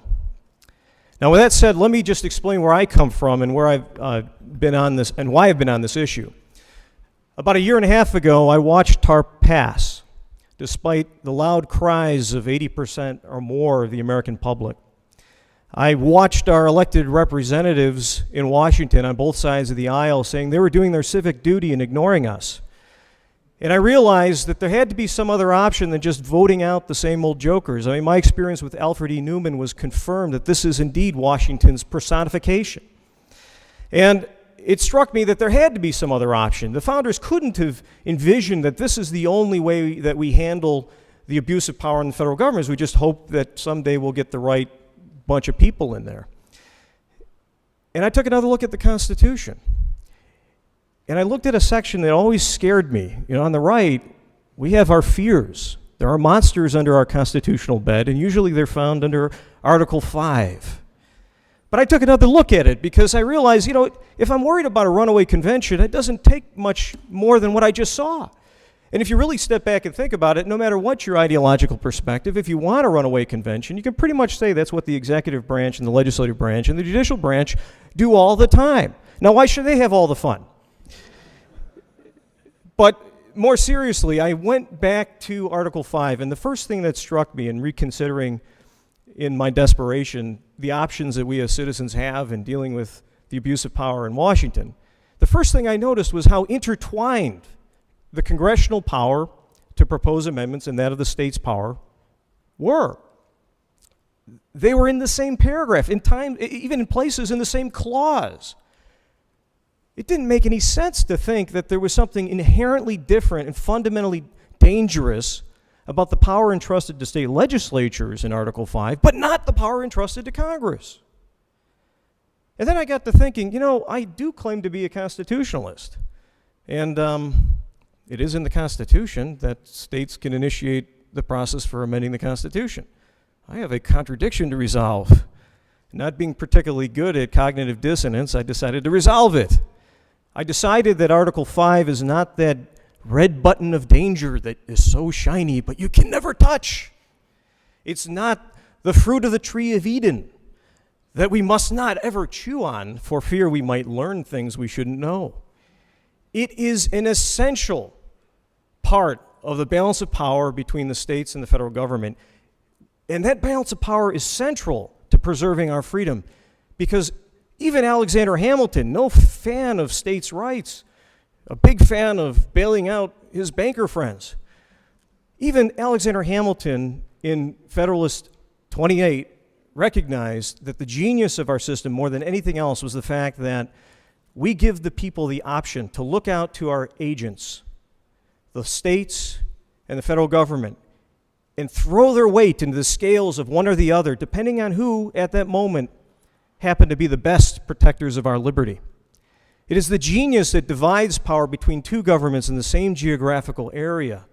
Now, with that said, let me just explain where I come from and where I've been on this and why I've been on this issue. About a year and a half ago, I watched TARP pass, despite the loud cries of 80% or more of the American public. I watched our elected representatives in Washington on both sides of the aisle saying they were doing their civic duty and ignoring us. And I realized that there had to be some other option than just voting out the same old jokers. I mean, my experience with Alfred E. Newman was confirmed that this is indeed Washington's personification. And it struck me that there had to be some other option. The founders couldn't have envisioned that this is the only way that we handle the abuse of power in the federal government. We just hope that someday we'll get the right bunch of people in there. And I took another look at the Constitution. And I looked at a section that always scared me. You know, on the right, we have our fears. There are monsters under our constitutional bed, and usually they're found under Article 5. But I took another look at it because I realized, if I'm worried about a runaway convention, it doesn't take much more than what I just saw. And if you really step back and think about it, no matter what your ideological perspective, if you want a runaway convention, you can pretty much say that's what the executive branch and the legislative branch and the judicial branch do all the time. Now, why should they have all the fun? But more seriously, I went back to Article 5, and the first thing that struck me in reconsidering in my desperation the options that we as citizens have in dealing with the abuse of power in Washington, the first thing I noticed was how intertwined the congressional power to propose amendments and that of the state's power were. They were in the same paragraph, in time, even in places in the same clause. It didn't make any sense to think that there was something inherently different and fundamentally dangerous about the power entrusted to state legislatures in Article 5, but not the power entrusted to Congress. And then I got to thinking, I do claim to be a constitutionalist. And it is in the Constitution that states can initiate the process for amending the Constitution. I have a contradiction to resolve. Not being particularly good at cognitive dissonance, I decided to resolve it. I decided that Article 5 is not that red button of danger that is so shiny, but you can never touch. It's not the fruit of the tree of Eden that we must not ever chew on for fear we might learn things we shouldn't know. It is an essential part of the balance of power between the states and the federal government. And that balance of power is central to preserving our freedom, because even Alexander Hamilton, no fan of states' rights, a big fan of bailing out his banker friends, even Alexander Hamilton in Federalist 28 recognized that the genius of our system more than anything else was the fact that we give the people the option to look out to our agents, the states and the federal government, and throw their weight into the scales of one or the other, depending on who at that moment happen to be the best protectors of our liberty. It is the genius that divides power between two governments in the same geographical area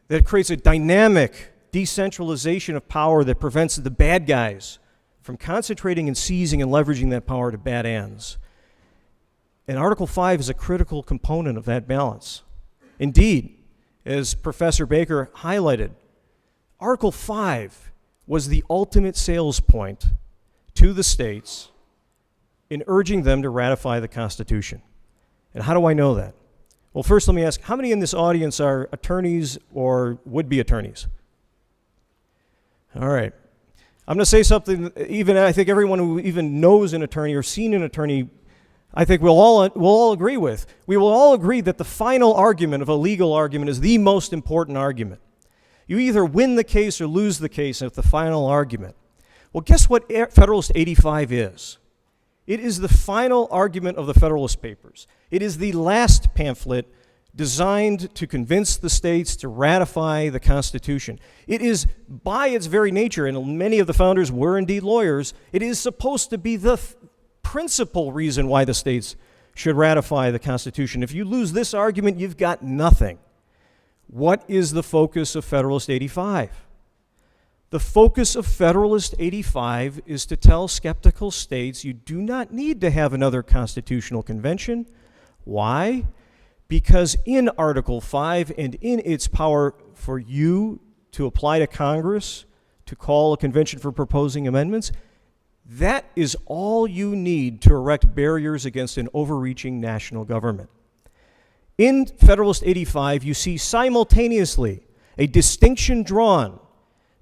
that creates a dynamic decentralization of power that prevents the bad guys from concentrating and seizing and leveraging that power to bad ends. And Article 5 is a critical component of that balance. Indeed, as Professor Baker highlighted, Article 5 was the ultimate sales point to the states in urging them to ratify the Constitution. And how do I know that? Well, first let me ask, how many in this audience are attorneys or would-be attorneys? All right. I'm going to say something, even I think everyone who even knows an attorney or seen an attorney, I think we'll all agree with. We will all agree that the final argument of a legal argument is the most important argument. You either win the case or lose the case at the final argument. Well, guess what Federalist 85 is? It is the final argument of the Federalist Papers. It is the last pamphlet designed to convince the states to ratify the Constitution. It is, by its very nature, and many of the founders were indeed lawyers, it is supposed to be the principal reason why the states should ratify the Constitution. If you lose this argument, you've got nothing. What is the focus of Federalist 85? The focus of Federalist 85 is to tell skeptical states you do not need to have another constitutional convention. Why? Because in Article 5 and in its power for you to apply to Congress to call a convention for proposing amendments, that is all you need to erect barriers against an overreaching national government. In Federalist 85, you see simultaneously a distinction drawn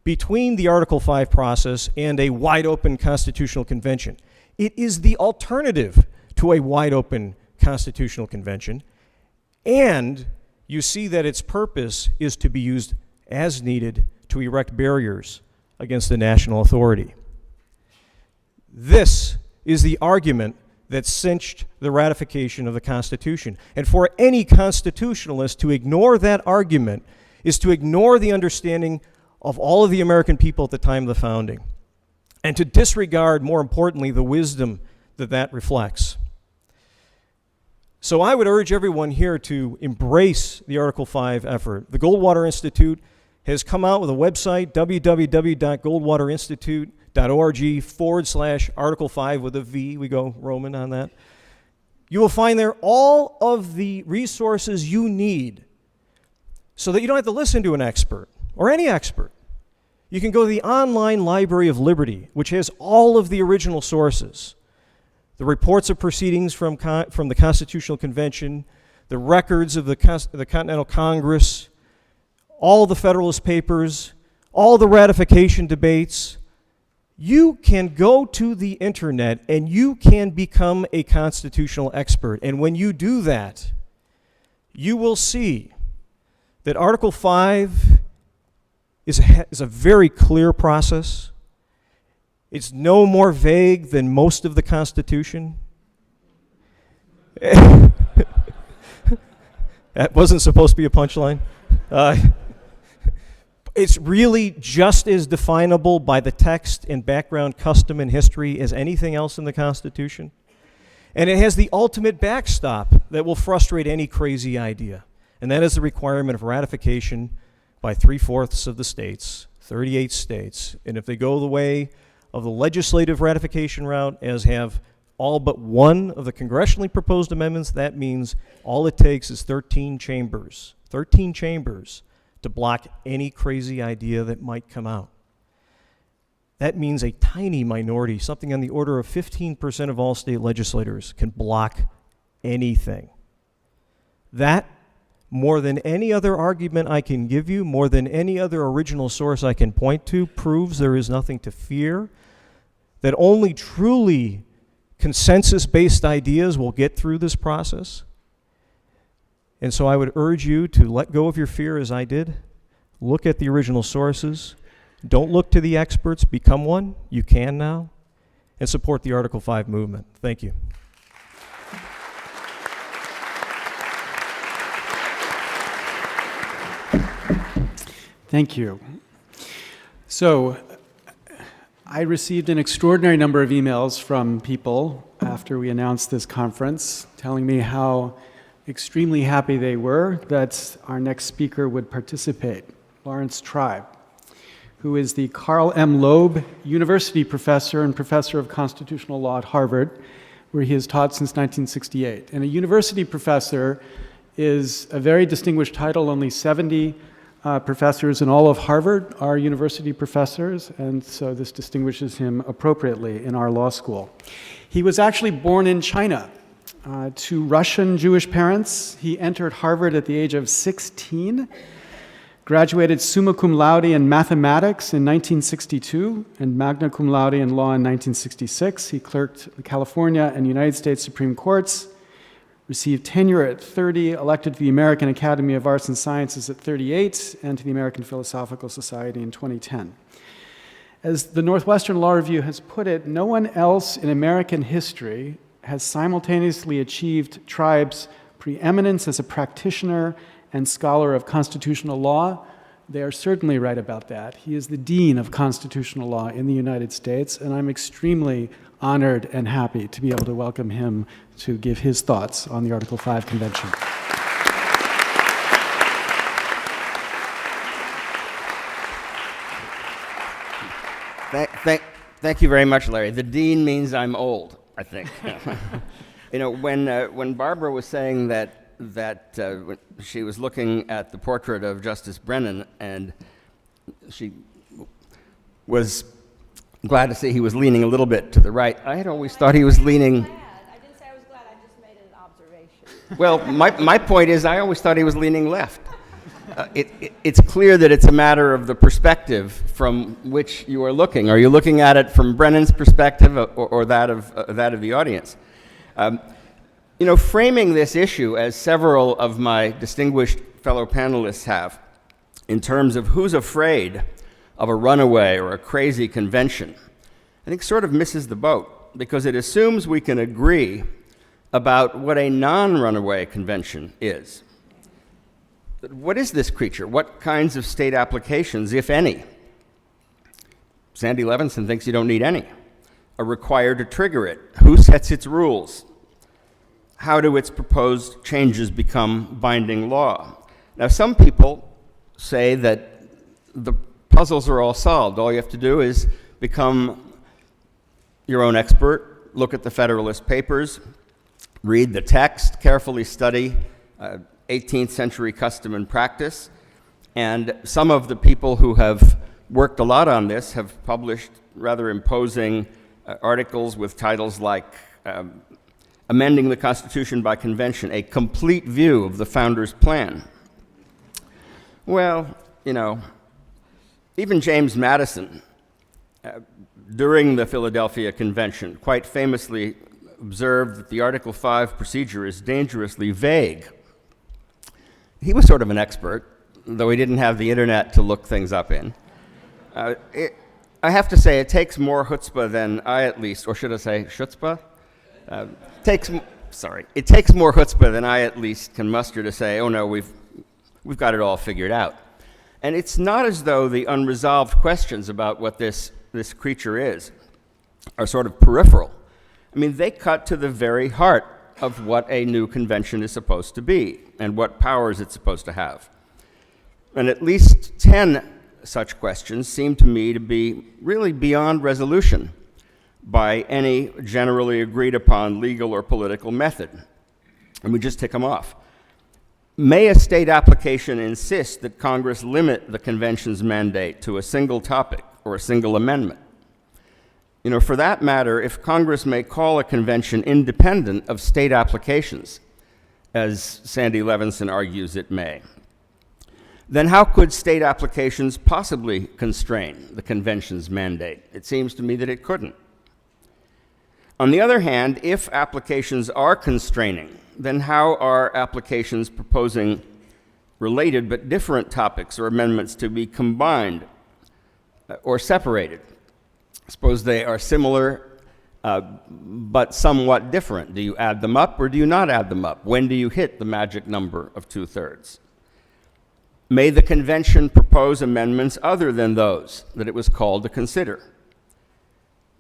between the Article 5 process and a wide-open constitutional convention. It is the alternative to a wide-open constitutional convention, and you see that its purpose is to be used as needed to erect barriers against the national authority. This is the argument that cinched the ratification of the Constitution. And for any constitutionalist to ignore that argument is to ignore the understanding of all of the American people at the time of the founding, and to disregard, more importantly, the wisdom that that reflects. So I would urge everyone here to embrace the Article 5 effort. The Goldwater Institute has come out with a website, www.goldwaterinstitute.org. Article 5 with a V. We go Roman on that. You will find there all of the resources you need so that you don't have to listen to an expert or any expert. You can go to the online Library of Liberty, which has all of the original sources. The reports of proceedings from the Constitutional Convention, the records of the Continental Congress, all the Federalist Papers, all the ratification debates. You can go to the internet and you can become a constitutional expert. And when you do that, you will see that Article 5 is a very clear process. It's no more vague than most of the Constitution. That wasn't supposed to be a punchline. It's really just as definable by the text and background, custom, and history as anything else in the Constitution. And it has the ultimate backstop that will frustrate any crazy idea. And that is the requirement of ratification by 3/4 of the states, 38 states. And if they go the way of the legislative ratification route, as have all but one of the congressionally proposed amendments, that means all it takes is 13 chambers to block any crazy idea that might come out. That means a tiny minority, something on the order of 15% of all state legislators, can block anything. That, more than any other argument I can give you, more than any other original source I can point to, proves there is nothing to fear, that only truly consensus-based ideas will get through this process. And so I would urge you to let go of your fear as I did. Look at the original sources. Don't look to the experts. Become one. You can now. And support the Article 5 movement. Thank you. Thank you. So, I received an extraordinary number of emails from people after we announced this conference telling me how extremely happy they were that our next speaker would participate, Laurence Tribe, who is the Carl M. Loeb University Professor and Professor of Constitutional Law at Harvard, where he has taught since 1968. And a university professor is a very distinguished title. Only 70 professors in all of Harvard are university professors, and so this distinguishes him appropriately in our law school. He was actually born in China to Russian Jewish parents. He entered Harvard at the age of 16, graduated summa cum laude in mathematics in 1962 and magna cum laude in law in 1966. He clerked the California and United States Supreme Courts, received tenure at 30, elected to the American Academy of Arts and Sciences at 38, and to the American Philosophical Society in 2010. As the Northwestern Law Review has put it, no one else in American history has simultaneously achieved Tribe's preeminence as a practitioner and scholar of constitutional law. They are certainly right about that. He is the dean of constitutional law in the United States, and I'm extremely honored and happy to be able to welcome him to give his thoughts on the Article 5 Convention. Thank you very much, Larry. The dean means I'm old, I think. You know, when Barbara was saying that she was looking at the portrait of Justice Brennan, and she was glad to see he was leaning a little bit to the right. I had always thought he was leaning. I didn't say I was glad, I just made an observation. Well, my point is I always thought he was leaning left. It's clear that it's a matter of the perspective from which you are looking. Are you looking at it from Brennan's perspective or that of the audience? You know, framing this issue, as several of my distinguished fellow panelists have, in terms of who's afraid of a runaway or a crazy convention, I think sort of misses the boat, because it assumes we can agree about what a non-runaway convention is. What is this creature? What kinds of state applications, if any? Sandy Levinson thinks you don't need any. Are required to trigger it? Who sets its rules? How do its proposed changes become binding law? Now, some people say that the puzzles are all solved. All you have to do is become your own expert, look at the Federalist Papers, read the text, carefully study 18th century custom and practice. And some of the people who have worked a lot on this have published rather imposing articles with titles like Amending the Constitution by Convention, a complete view of the Founders' Plan. Well, you know, even James Madison, during the Philadelphia Convention, quite famously observed that the Article 5 procedure is dangerously vague. He was sort of an expert, though he didn't have the internet to look things up in. I have to say, it takes more chutzpah than I at least, or should I say chutzpah? It takes more chutzpah than I at least can muster to say, oh no, we've got it all figured out. And it's not as though the unresolved questions about what this creature is are sort of peripheral. I mean, they cut to the very heart of what a new convention is supposed to be and what powers it's supposed to have. And at least 10 such questions seem to me to be really beyond resolution by any generally agreed upon legal or political method. And we just tick them off. May a state application insist that Congress limit the convention's mandate to a single topic or a single amendment? You know, for that matter, if Congress may call a convention independent of state applications, as Sandy Levinson argues it may, then how could state applications possibly constrain the convention's mandate? It seems to me that it couldn't. On the other hand, if applications are constraining, then how are applications proposing related but different topics or amendments to be combined or separated? Suppose they are similar but somewhat different. Do you add them up or do you not add them up? When do you hit the magic number of 2/3? May the convention propose amendments other than those that it was called to consider?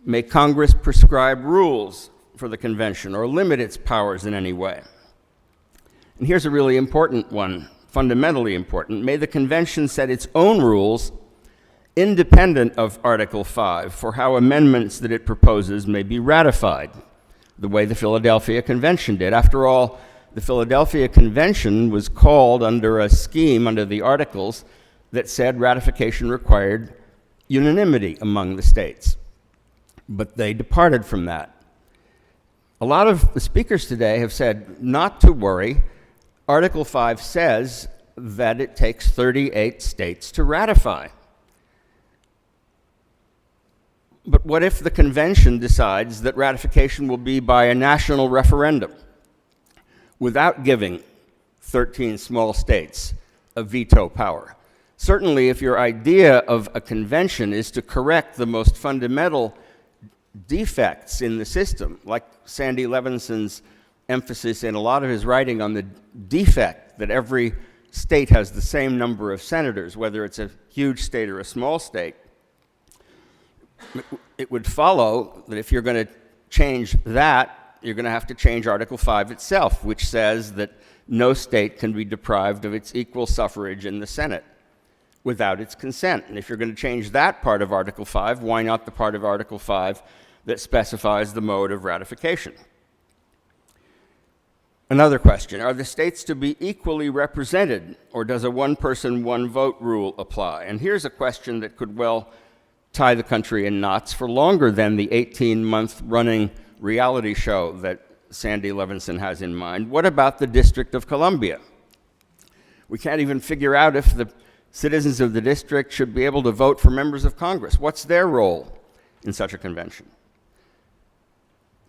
May Congress prescribe rules for the convention or limit its powers in any way? And here's a really important one, fundamentally important. May the convention set its own rules independent of Article 5 for how amendments that it proposes may be ratified, the way the Philadelphia Convention did. After all, the Philadelphia Convention was called under a scheme under the Articles that said ratification required unanimity among the states. But they departed from that. A lot of the speakers today have said not to worry. Article 5 says that it takes 38 states to ratify. But what if the convention decides that ratification will be by a national referendum without giving 13 small states a veto power? Certainly, if your idea of a convention is to correct the most fundamental defects in the system, like Sandy Levinson's emphasis in a lot of his writing on the defect that every state has the same number of senators, whether it's a huge state or a small state, it would follow that if you're going to change that, you're going to have to change Article 5 itself, which says that no state can be deprived of its equal suffrage in the Senate without its consent. And if you're going to change that part of Article 5, why not the part of Article 5 that specifies the mode of ratification? Another question, are the states to be equally represented, or does a one-person, one-vote rule apply? And here's a question that could well tie the country in knots for longer than the 18-month running reality show that Sandy Levinson has in mind. What about the District of Columbia? We can't even figure out if the citizens of the district should be able to vote for members of Congress. What's their role in such a convention?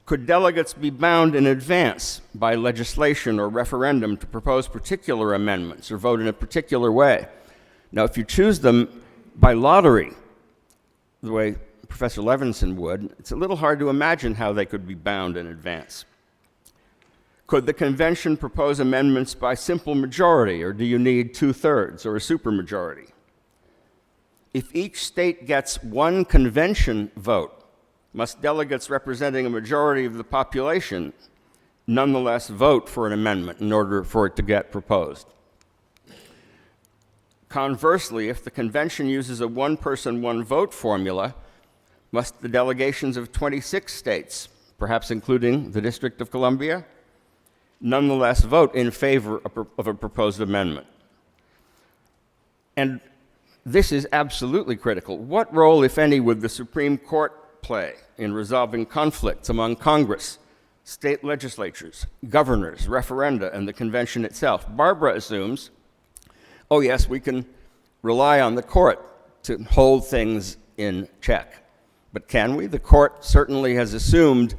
Could delegates be bound in advance by legislation or referendum to propose particular amendments or vote in a particular way? Now, if you choose them by lottery, the way Professor Levinson would, it's a little hard to imagine how they could be bound in advance. Could the convention propose amendments by simple majority, or do you need 2/3 or a supermajority? If each state gets one convention vote, must delegates representing a majority of the population nonetheless vote for an amendment in order for it to get proposed? Conversely, if the convention uses a one-person, one-vote formula, Must the delegations of 26 states, perhaps including the District of Columbia, nonetheless vote in favor of a proposed amendment? And this is absolutely critical. What role, if any, would the Supreme Court play in resolving conflicts among Congress, state legislatures, governors, referenda, and the convention itself? Barbara assumes, oh yes, we can rely on the court to hold things in check. But can we? The court certainly has assumed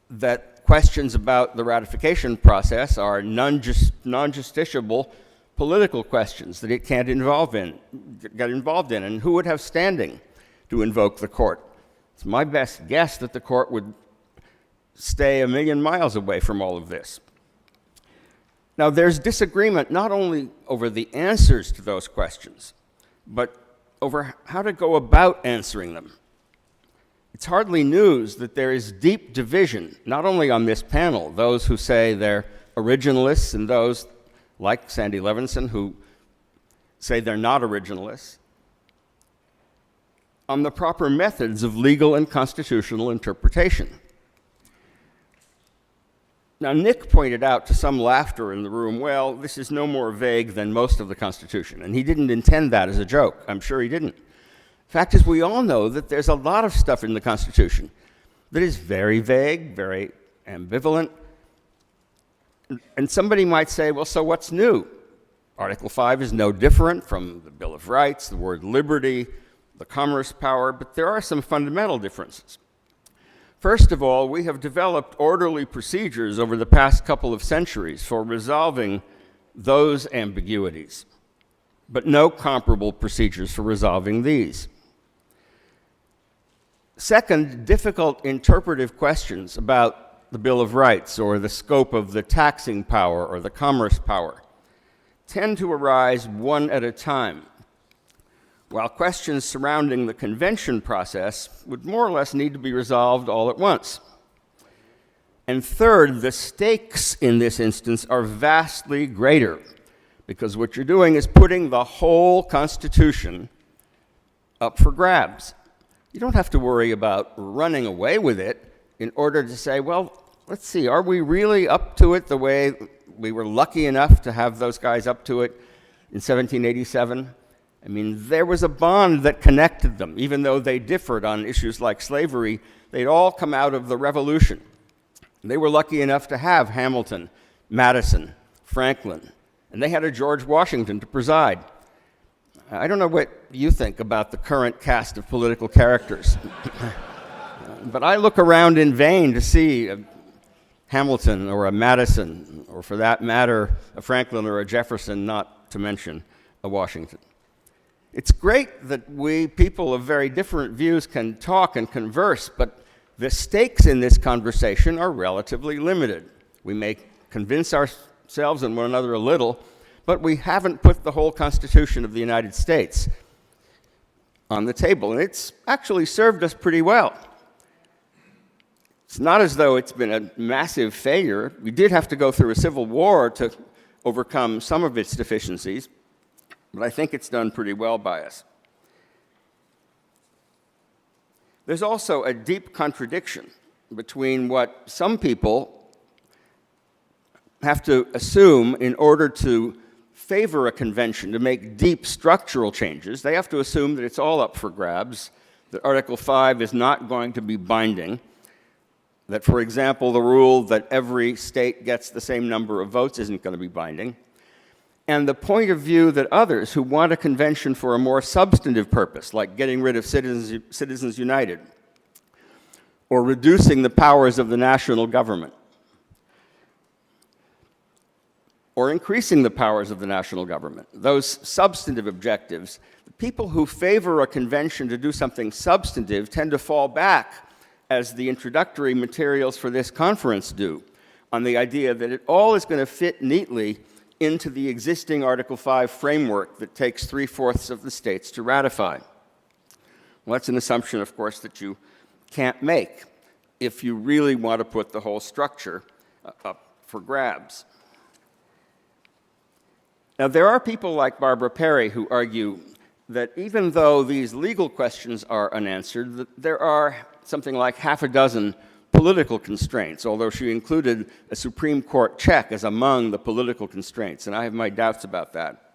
that questions about the ratification process are non-justiciable political questions that it can't get involved in. And who would have standing to invoke the court? It's my best guess that the court would stay a million miles away from all of this. Now, there's disagreement not only over the answers to those questions, but over how to go about answering them. It's hardly news that there is deep division, not only on this panel, those who say they're originalists and those like Sandy Levinson who say they're not originalists, on the proper methods of legal and constitutional interpretation. Now, Nick pointed out to some laughter in the room, well, this is no more vague than most of the Constitution, and he didn't intend that as a joke. I'm sure he didn't. Fact is, we all know that there's a lot of stuff in the Constitution that is very vague, very ambivalent. And somebody might say, well, so what's new? Article 5 is no different from the Bill of Rights, the word liberty, the commerce power, but there are some fundamental differences. First of all, we have developed orderly procedures over the past couple of centuries for resolving those ambiguities, but no comparable procedures for resolving these. Second, difficult interpretive questions about the Bill of Rights or the scope of the taxing power or the commerce power tend to arise one at a time, while questions surrounding the convention process would more or less need to be resolved all at once. And third, the stakes in this instance are vastly greater, because what you're doing is putting the whole Constitution up for grabs. You don't have to worry about running away with it in order to say, well, let's see, are we really up to it the way we were lucky enough to have those guys up to it in 1787? I mean, there was a bond that connected them. Even though they differed on issues like slavery, they'd all come out of the Revolution. They were lucky enough to have Hamilton, Madison, Franklin, and they had a George Washington to preside. I don't know what you think about the current cast of political characters, but I look around in vain to see a Hamilton or a Madison, or for that matter, a Franklin or a Jefferson, not to mention a Washington. It's great that we, people of very different views, can talk and converse, but the stakes in this conversation are relatively limited. We may convince ourselves and one another a little, but we haven't put the whole Constitution of the United States on the table, and it's actually served us pretty well. It's not as though it's been a massive failure. We did have to go through a civil war to overcome some of its deficiencies, but I think it's done pretty well by us. There's also a deep contradiction between what some people have to assume in order to favor a convention, to make deep structural changes. They have to assume that it's all up for grabs, that Article 5 is not going to be binding, that, for example, the rule that every state gets the same number of votes isn't going to be binding, and the point of view that others who want a convention for a more substantive purpose, like getting rid of Citizens United, or reducing the powers of the national government, or increasing the powers of the national government, those substantive objectives, the people who favor a convention to do something substantive tend to fall back, as the introductory materials for this conference do, on the idea that it all is going to fit neatly into the existing Article 5 framework that takes 3/4 of the states to ratify. Well, that's an assumption, of course, that you can't make if you really want to put the whole structure up for grabs. Now, there are people like Barbara Perry who argue that even though these legal questions are unanswered, that there are something like half a dozen political constraints, although she included a Supreme Court check as among the political constraints, and I have my doubts about that.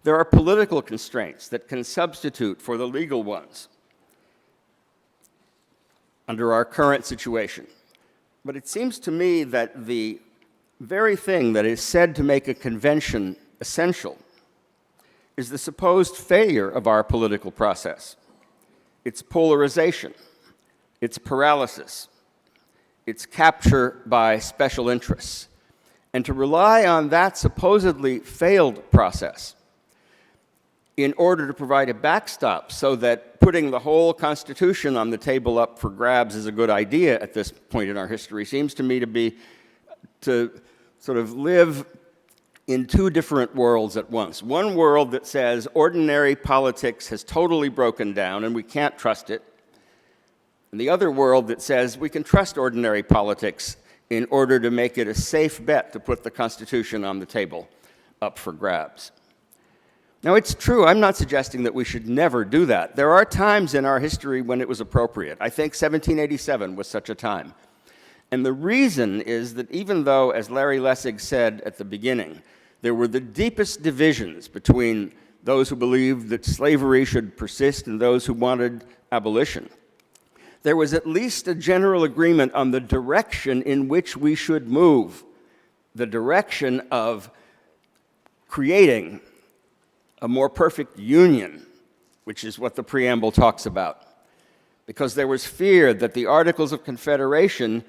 There are political constraints that can substitute for the legal ones under our current situation. But it seems to me that the very thing that is said to make a convention essential is the supposed failure of our political process, its polarization, its paralysis, its capture by special interests. And to rely on that supposedly failed process in order to provide a backstop so that putting the whole Constitution on the table up for grabs is a good idea at this point in our history seems to me to be to sort of live in two different worlds at once. One world that says ordinary politics has totally broken down and we can't trust it, and the other world that says we can trust ordinary politics in order to make it a safe bet to put the Constitution on the table up for grabs. Now, it's true, I'm not suggesting that we should never do that. There are times in our history when it was appropriate. I think 1787 was such a time. And the reason is that even though, as Larry Lessig said at the beginning, there were the deepest divisions between those who believed that slavery should persist and those who wanted abolition, there was at least a general agreement on the direction in which we should move, the direction of creating a more perfect union, which is what the preamble talks about. Because there was fear that the Articles of Confederation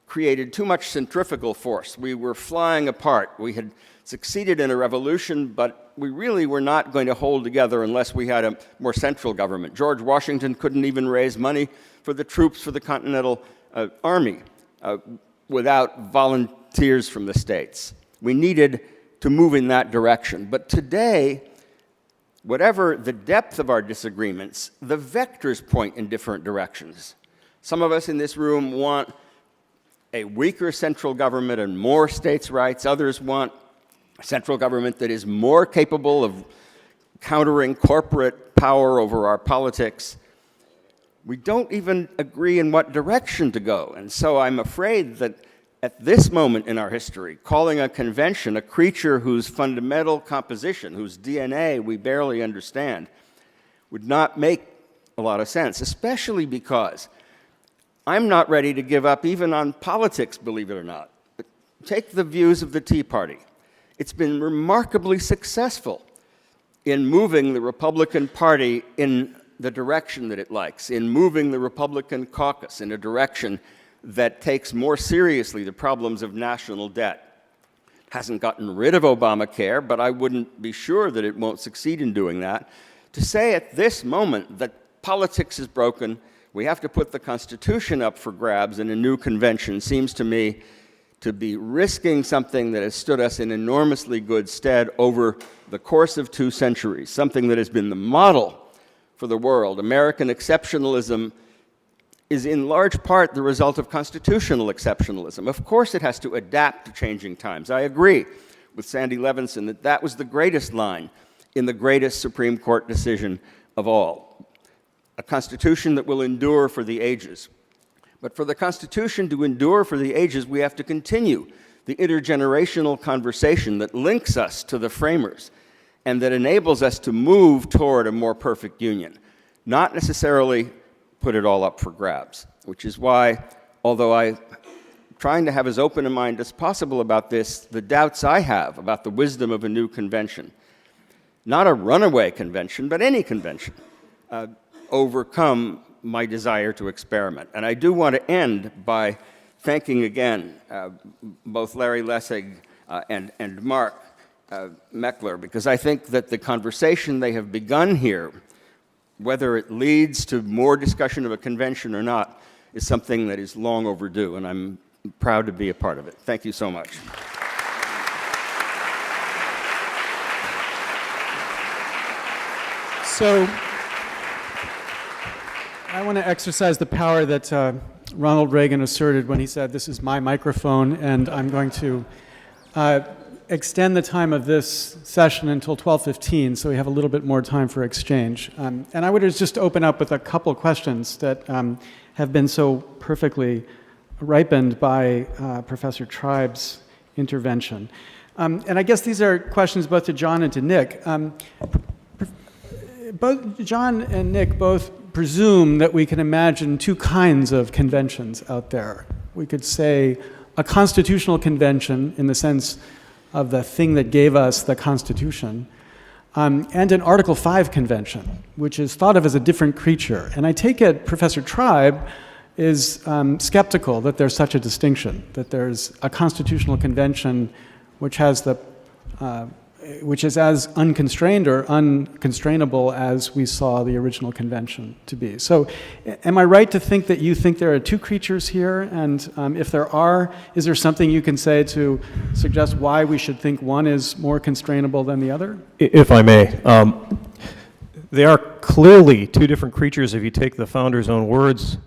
created too much centrifugal force. We were flying apart. We had succeeded in a revolution, but we really were not going to hold together unless we had a more central government. George Washington couldn't even raise money for the troops for the Continental Army without volunteers from the states. We needed to move in that direction. But today, whatever the depth of our disagreements, the vectors point in different directions. Some of us in this room want a weaker central government and more states' rights. Others want a central government that is more capable of countering corporate power over our politics. We don't even agree in what direction to go. And so I'm afraid that at this moment in our history, calling a convention a creature whose fundamental composition, whose DNA we barely understand, would not make a lot of sense, especially because I'm not ready to give up even on politics, believe it or not. Take the views of the Tea Party. It's been remarkably successful in moving the Republican Party in the direction that it likes, in moving the Republican caucus in a direction that takes more seriously the problems of national debt. Hasn't gotten rid of Obamacare, but I wouldn't be sure that it won't succeed in doing that. To say at this moment that politics is broken, we have to put the Constitution up for grabs in a new convention seems to me to be risking something that has stood us in enormously good stead over the course of 2 centuries, something that has been the model for the world. American exceptionalism is in large part the result of constitutional exceptionalism. Of course it has to adapt to changing times. I agree with Sandy Levinson that that was the greatest line in the greatest Supreme Court decision of all. A constitution that will endure for the ages. But for the Constitution to endure for the ages, we have to continue the intergenerational conversation that links us to the framers and that enables us to move toward a more perfect union, not necessarily put it all up for grabs, which is why, although I'm trying to have as open a mind as possible about this, the doubts I have about the wisdom of a new convention, not a runaway convention, but any convention, overcome my desire to experiment. And I do want to end by thanking again both Larry Lessig and Mark Meckler, because I think that the conversation they have begun here, whether it leads to more discussion of a convention or not, is something that is long overdue, and I'm proud to be a part of it. Thank you so much. So I want to exercise the power that Ronald Reagan asserted when he said, "This is my microphone, and I'm going to extend the time of this session until 12:15, so we have a little bit more time for exchange. And I would just open up with a couple of questions that have been so perfectly ripened by Professor Tribe's intervention. And I guess these are questions both to John and to Nick. Both John and Nick both presume that we can imagine two kinds of conventions out there. We could say a constitutional convention in the sense of the thing that gave us the Constitution, and an Article 5 convention, which is thought of as a different creature. And I take it Professor Tribe is skeptical that there's such a distinction, that there's a constitutional convention which has which is as unconstrained or unconstrainable as we saw the original convention to be. So am I right to think that you think there are two creatures here? And if there are, is there something you can say to suggest why we should think one is more constrainable than the other? If I may. They are clearly two different creatures if you take the founders' own words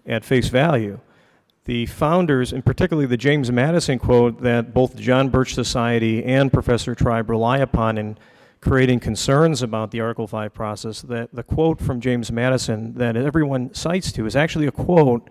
at face value. The founders, and particularly the James Madison quote that both the John Birch Society and Professor Tribe rely upon in creating concerns about the Article 5 process, that the quote from James Madison that everyone cites to is actually a quote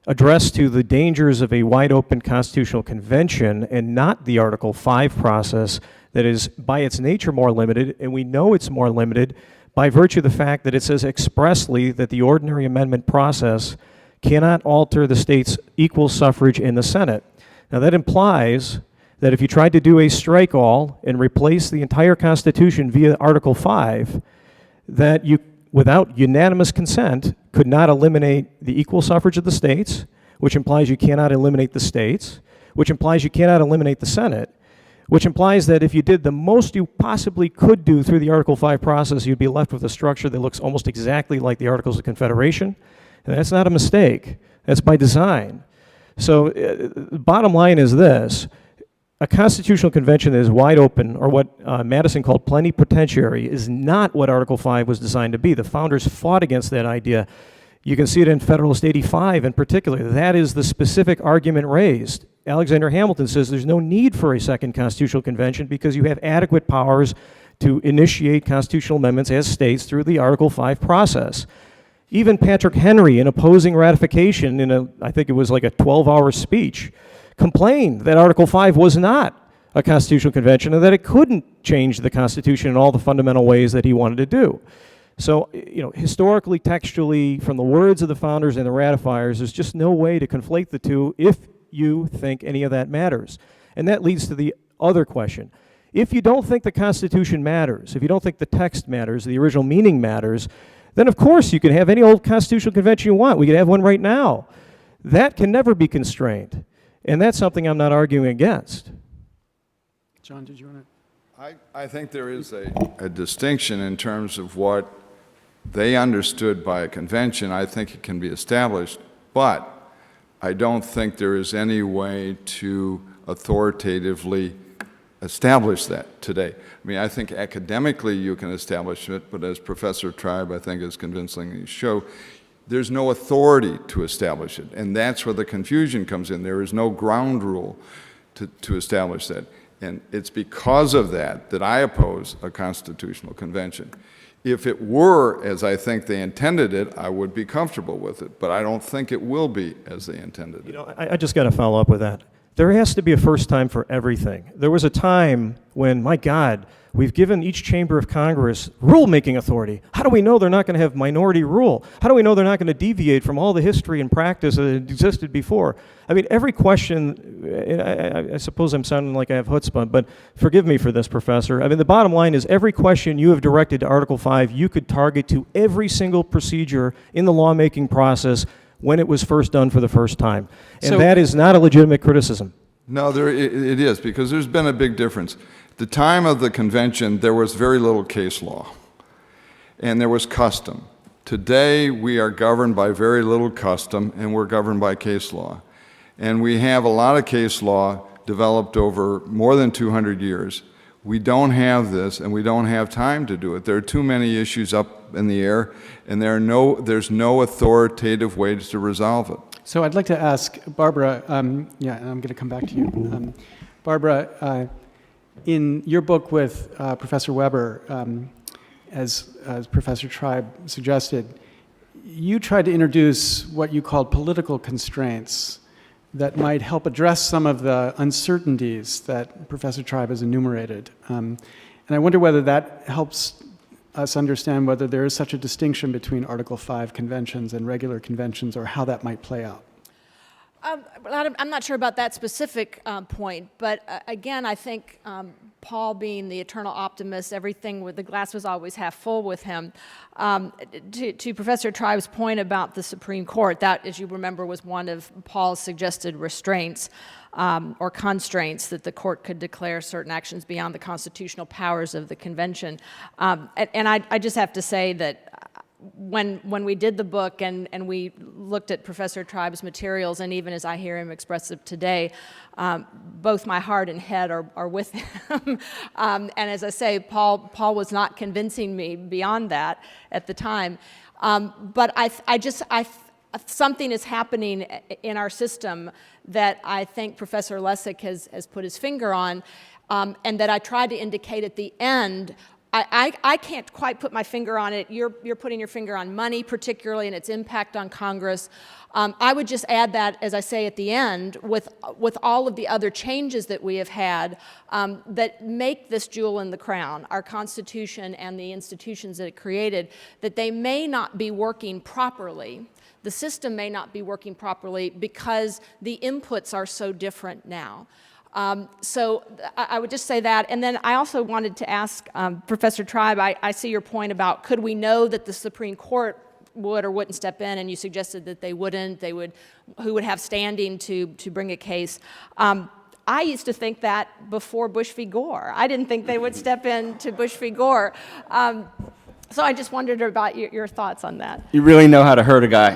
addressed to the dangers of a wide-open constitutional convention and not the Article 5 process that is by its nature more limited, and we know it's more limited by virtue of the fact that it says expressly that the ordinary amendment process cannot alter the state's equal suffrage in the Senate. Now that implies that if you tried to do a strike all and replace the entire Constitution via Article 5, that you, without unanimous consent, could not eliminate the equal suffrage of the states, which implies you cannot eliminate the states, which implies you cannot eliminate the Senate, which implies that if you did the most you possibly could do through the Article 5 process, you'd be left with a structure that looks almost exactly like the Articles of Confederation. And that's not a mistake. That's by design. So the bottom line is this. A constitutional convention that is wide open, or what Madison called plenipotentiary, is not what Article 5 was designed to be. The founders fought against that idea. You can see it in Federalist 85 in particular. That is the specific argument raised. Alexander Hamilton says there's no need for a second constitutional convention because you have adequate powers to initiate constitutional amendments as states through the Article 5 process. Even Patrick Henry, in opposing ratification in I think it was like a 12-hour speech, complained that Article 5 was not a constitutional convention and that it couldn't change the Constitution in all the fundamental ways that he wanted to do. So, historically, textually, from the words of the founders and the ratifiers, there's just no way to conflate the two if you think any of that matters. And that leads to the other question. If you don't think the Constitution matters, if you don't think the text matters, the original meaning matters, then of course you can have any old constitutional convention you want. We could have one right now. That can never be constrained. And that's something I'm not arguing against. John, did you want to? I think there is a distinction in terms of what they understood by a convention. I think it can be established, but I don't think there is any way to authoritatively establish that today. I mean, I think academically you can establish it, but as Professor Tribe, I think, has convincingly shown, there's no authority to establish it, and that's where the confusion comes in. There is no ground rule to establish that, and it's because of that that I oppose a constitutional convention. If it were as I think they intended it, I would be comfortable with it, but I don't think it will be as they intended it. I just got to follow up with that. There has to be a first time for everything. There was a time when, my God, we've given each chamber of Congress rule-making authority. How do we know they're not going to have minority rule? How do we know they're not going to deviate from all the history and practice that had existed before? I mean, every question, I suppose I'm sounding like I have chutzpah, but forgive me for this, Professor. I mean, the bottom line is every question you have directed to Article 5, you could target to every single procedure in the lawmaking process when it was first done for the first time. And that is not a legitimate criticism. No, it is, because there's been a big difference. At the time of the convention, there was very little case law, and there was custom. Today, we are governed by very little custom, and we're governed by case law. And we have a lot of case law developed over more than 200 years. We don't have this, and we don't have time to do it. There are too many issues up in the air, and there's no authoritative ways to resolve it. So I'd like to ask Barbara, and I'm going to come back to you. Barbara, in your book with Professor Weber, as Professor Tribe suggested, you tried to introduce what you called political constraints that might help address some of the uncertainties that Professor Tribe has enumerated. And I wonder whether that helps us understand whether there is such a distinction between Article 5 conventions and regular conventions, or how that might play out. I'm not sure about that specific point, but again, I think Paul, being the eternal optimist, everything with the glass was always half full with him. To Professor Tribe's point about the Supreme Court, that, as you remember, was one of Paul's suggested restraints or constraints, that the court could declare certain actions beyond the constitutional powers of the convention. And I just have to say that when we did the book and we looked at Professor Tribe's materials, and even as I hear him express it today, both my heart and head are with him. And as I say, Paul was not convincing me beyond that at the time. But something is happening in our system that I think Professor Lessig has put his finger on, and that I tried to indicate at the end. I can't quite put my finger on it. You're putting your finger on money, particularly, and its impact on Congress. I would just add that, as I say at the end, with all of the other changes that we have had that make this jewel in the crown, our Constitution and the institutions that it created, that they may not be working properly. The system may not be working properly because the inputs are so different now. So I would just say that. And then I also wanted to ask Professor Tribe, I see your point about could we know that the Supreme Court would or wouldn't step in, and you suggested that they wouldn't, who would have standing to bring a case. I used to think that before Bush v. Gore. I didn't think they would step in to Bush v. Gore. So I just wondered about your thoughts on that. You really know how to hurt a guy.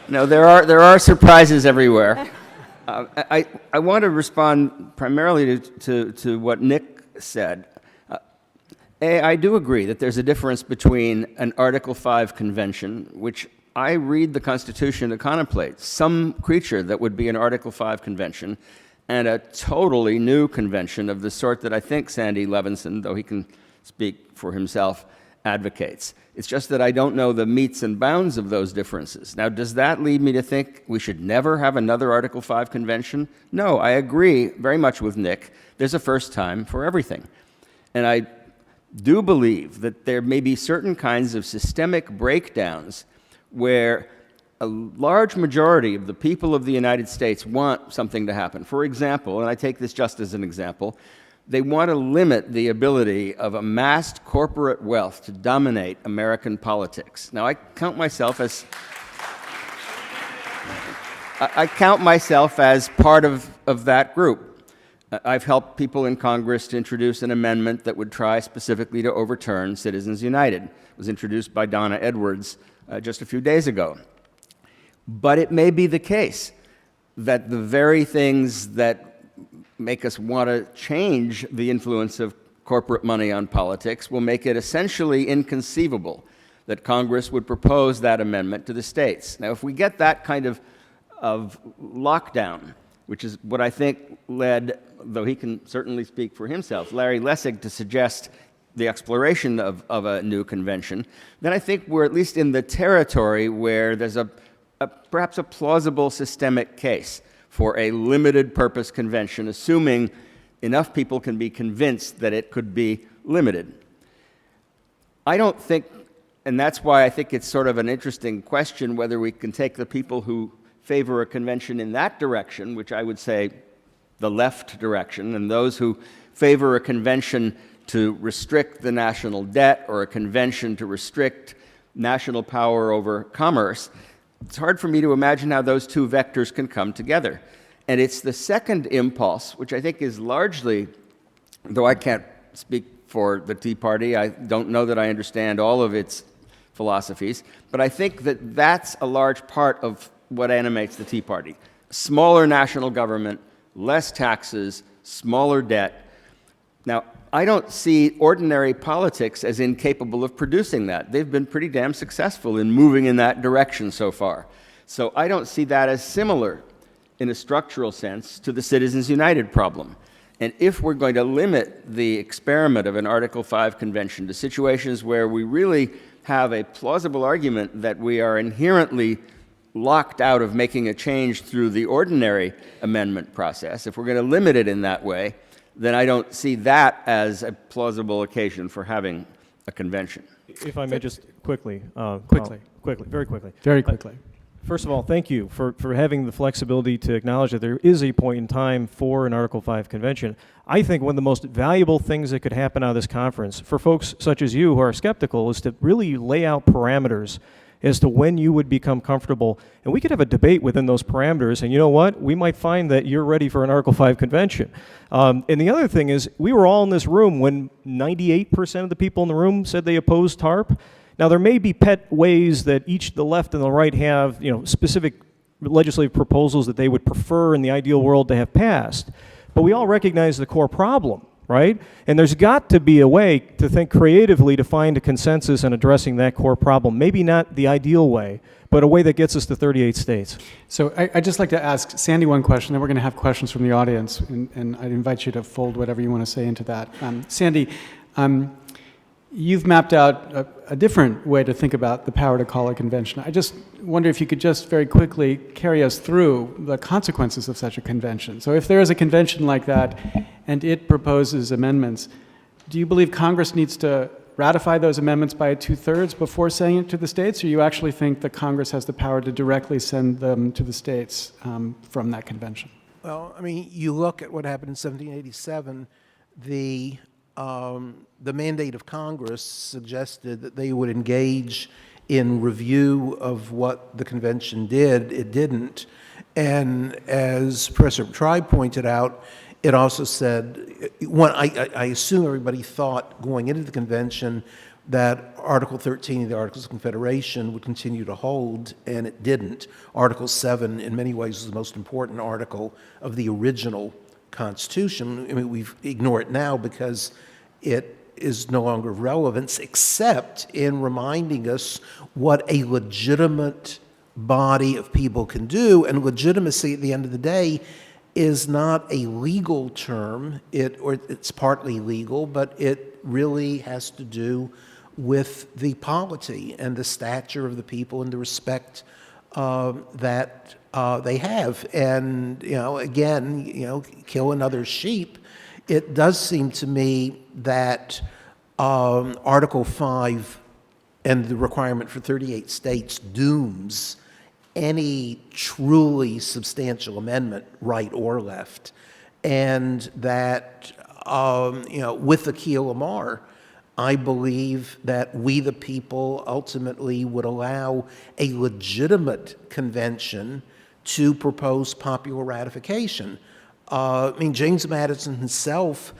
No, there are surprises everywhere. I want to respond primarily to what Nick said. I do agree that there's a difference between an Article 5 convention, which I read the Constitution to contemplate, some creature that would be an Article 5 convention, and a totally new convention of the sort that I think Sandy Levinson, though he can speak for himself, advocates. It's just that I don't know the metes and bounds of those differences. Now, does that lead me to think we should never have another Article 5 convention? No, I agree very much with Nick. There's a first time for everything. And I do believe that there may be certain kinds of systemic breakdowns where a large majority of the people of the United States want something to happen. For example, and I take this just as an example, they want to limit the ability of amassed corporate wealth to dominate American politics. Now, I count myself as part of that group. I've helped people in Congress to introduce an amendment that would try specifically to overturn Citizens United. It was introduced by Donna Edwards just a few days ago. But it may be the case that the very things that make us want to change the influence of corporate money on politics will make it essentially inconceivable that Congress would propose that amendment to the states. Now, if we get that kind of lockdown, which is what I think led, though he can certainly speak for himself, Larry Lessig to suggest the exploration of a new convention, then I think we're at least in the territory where there's perhaps a plausible systemic case for a limited purpose convention, assuming enough people can be convinced that it could be limited. I don't think, and that's why I think it's sort of an interesting question whether we can take the people who favor a convention in that direction, which I would say the left direction, and those who favor a convention to restrict the national debt or a convention to restrict national power over commerce. It's hard for me to imagine how those two vectors can come together. And it's the second impulse, which I think is largely, though I can't speak for the Tea Party, I don't know that I understand all of its philosophies, but I think that that's a large part of what animates the Tea Party. Smaller national government, less taxes, smaller debt. Now, I don't see ordinary politics as incapable of producing that. They've been pretty damn successful in moving in that direction so far. So I don't see that as similar in a structural sense, to the Citizens United problem. And if we're going to limit the experiment of an Article 5 convention to situations where we really have a plausible argument that we are inherently locked out of making a change through the ordinary amendment process, if we're going to limit it in that way, then I don't see that as a plausible occasion for having a convention. If I may just quickly. Very quickly. Very quickly. First of all, thank you for having the flexibility to acknowledge that there is a point in time for an Article 5 convention. I think one of the most valuable things that could happen out of this conference for folks such as you who are skeptical is to really lay out parameters as to when you would become comfortable. And we could have a debate within those parameters, and you know what? We might find that you're ready for an Article 5 convention. And the other thing is, we were all in this room when 98% of the people in the room said they opposed TARP. Now, there may be pet ways that each the left and the right have, specific legislative proposals that they would prefer in the ideal world to have passed. But we all recognize the core problem, right? And there's got to be a way to think creatively to find a consensus in addressing that core problem. Maybe not the ideal way, but a way that gets us to 38 states. So I'd just like to ask Sandy one question, then we're going to have questions from the audience, and I'd invite you to fold whatever you want to say into that. Sandy, you've mapped out a different way to think about the power to call a convention. I just wonder if you could just very quickly carry us through the consequences of such a convention. So if there is a convention like that and it proposes amendments, do you believe Congress needs to ratify those amendments by 2/3 before sending it to the states, or you actually think that Congress has the power to directly send them to the states from that convention? Well, I mean, you look at what happened in 1787, the mandate of Congress suggested that they would engage in review of what the convention did. It didn't. And as Professor Tribe pointed out, it also said, I assume everybody thought going into the convention that Article 13 of the Articles of Confederation would continue to hold, and it didn't. Article 7, in many ways, was the most important article of the original Constitution. I mean, we ignore it now because it is no longer of relevance, except in reminding us what a legitimate body of people can do. And legitimacy, at the end of the day, is not a legal term. It's partly legal, but it really has to do with the polity and the stature of the people and the respect that they have. And, again, kill another sheep. It does seem to me that Article 5 and the requirement for 38 states dooms any truly substantial amendment, right or left. And that, with the Key Lamar, I believe that we, the people, ultimately would allow a legitimate convention to propose popular ratification. James Madison himself,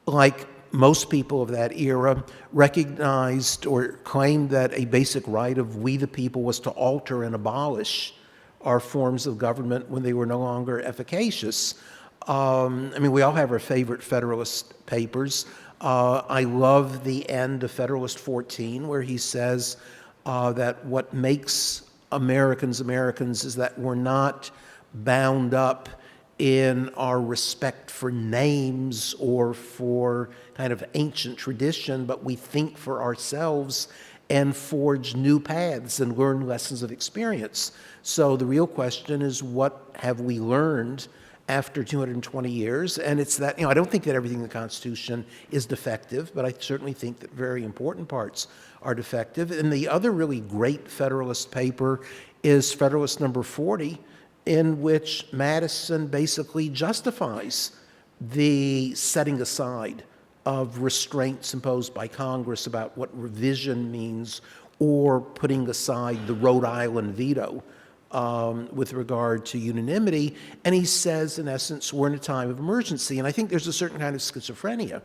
like most people of that era, recognized or claimed that a basic right of we, the people, was to alter and abolish our forms of government when they were no longer efficacious. We all have our favorite Federalist papers. I love the end of Federalist 14, where he says that what makes Americans Americans is that we're not bound up in our respect for names or for kind of ancient tradition, but we think for ourselves and forge new paths and learn lessons of experience. So the real question is, what have we learned after 220 years? And it's that, I don't think that everything in the Constitution is defective, but I certainly think that very important parts are defective. And the other really great Federalist paper is Federalist Number 40, in which Madison basically justifies the setting aside of restraints imposed by Congress about what revision means, or putting aside the Rhode Island veto with regard to unanimity. And he says, in essence, we're in a time of emergency. And I think there's a certain kind of schizophrenia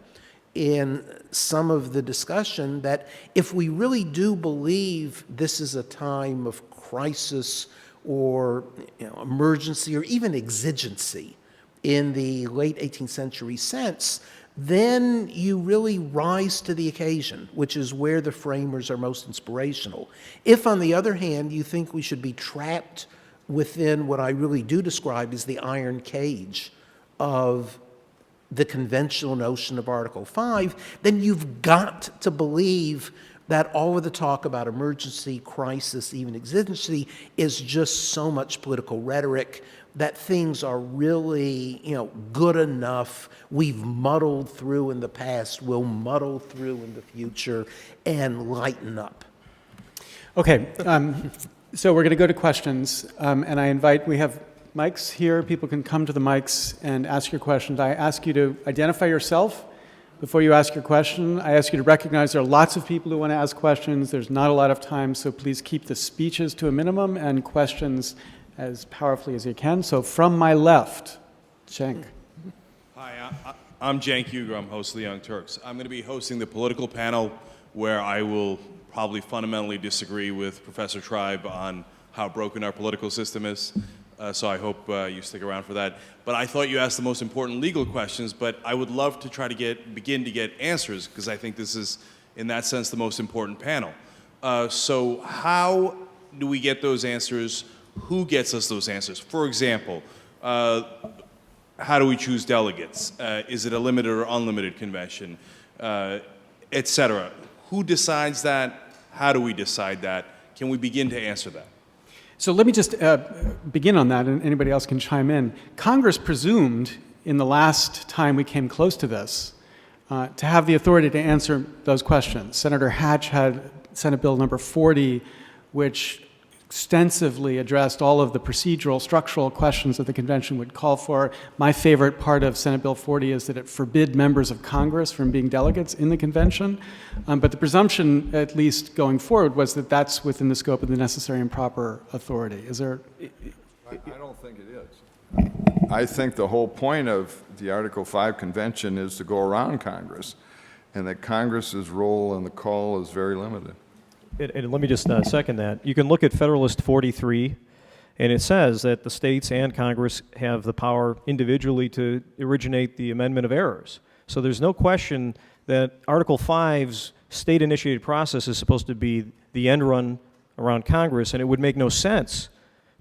in some of the discussion that if we really do believe this is a time of crisis or emergency or even exigency in the late 18th century sense, then you really rise to the occasion, which is where the framers are most inspirational. If, on the other hand, you think we should be trapped within what I really do describe as the iron cage of the conventional notion of Article 5, then you've got to believe that all of the talk about emergency, crisis, even exigency is just so much political rhetoric that things are really, good enough. We've muddled through in the past, we'll muddle through in the future, and lighten up. Okay, so we're going to go to questions, and I invite, we have mics here. People can come to the mics and ask your questions. I ask you to identify yourself before you ask your question. I ask you to recognize there are lots of people who want to ask questions. There's not a lot of time, so please keep the speeches to a minimum and questions as powerfully as you can. So from my left, Cenk. Hi, I'm Cenk Uygur. I'm host of the Young Turks. I'm going to be hosting the political panel where I will probably fundamentally disagree with Professor Tribe on how broken our political system is. So I hope you stick around for that. But I thought you asked the most important legal questions, but I would love to try to begin to get answers, because I think this is, in that sense, the most important panel. So how do we get those answers? Who gets us those answers? For example, how do we choose delegates? Is it a limited or unlimited convention? Et cetera. Who decides that? How do we decide that? Can we begin to answer that? So let me just begin on that, and anybody else can chime in. Congress presumed, in the last time we came close to this, to have the authority to answer those questions. Senator Hatch had Senate Bill number 40, which extensively addressed all of the procedural, structural questions that the convention would call for. My favorite part of Senate Bill 40 is that it forbid members of Congress from being delegates in the convention. But the presumption, at least going forward, was that that's within the scope of the necessary and proper authority. Is there? I don't think it is. I think the whole point of the Article 5 convention is to go around Congress, and that Congress's role in the call is very limited. And let me just second that. You can look at Federalist 43, and it says that the states and Congress have the power individually to originate the amendment of errors. So there's no question that Article 5's state-initiated process is supposed to be the end run around Congress, and it would make no sense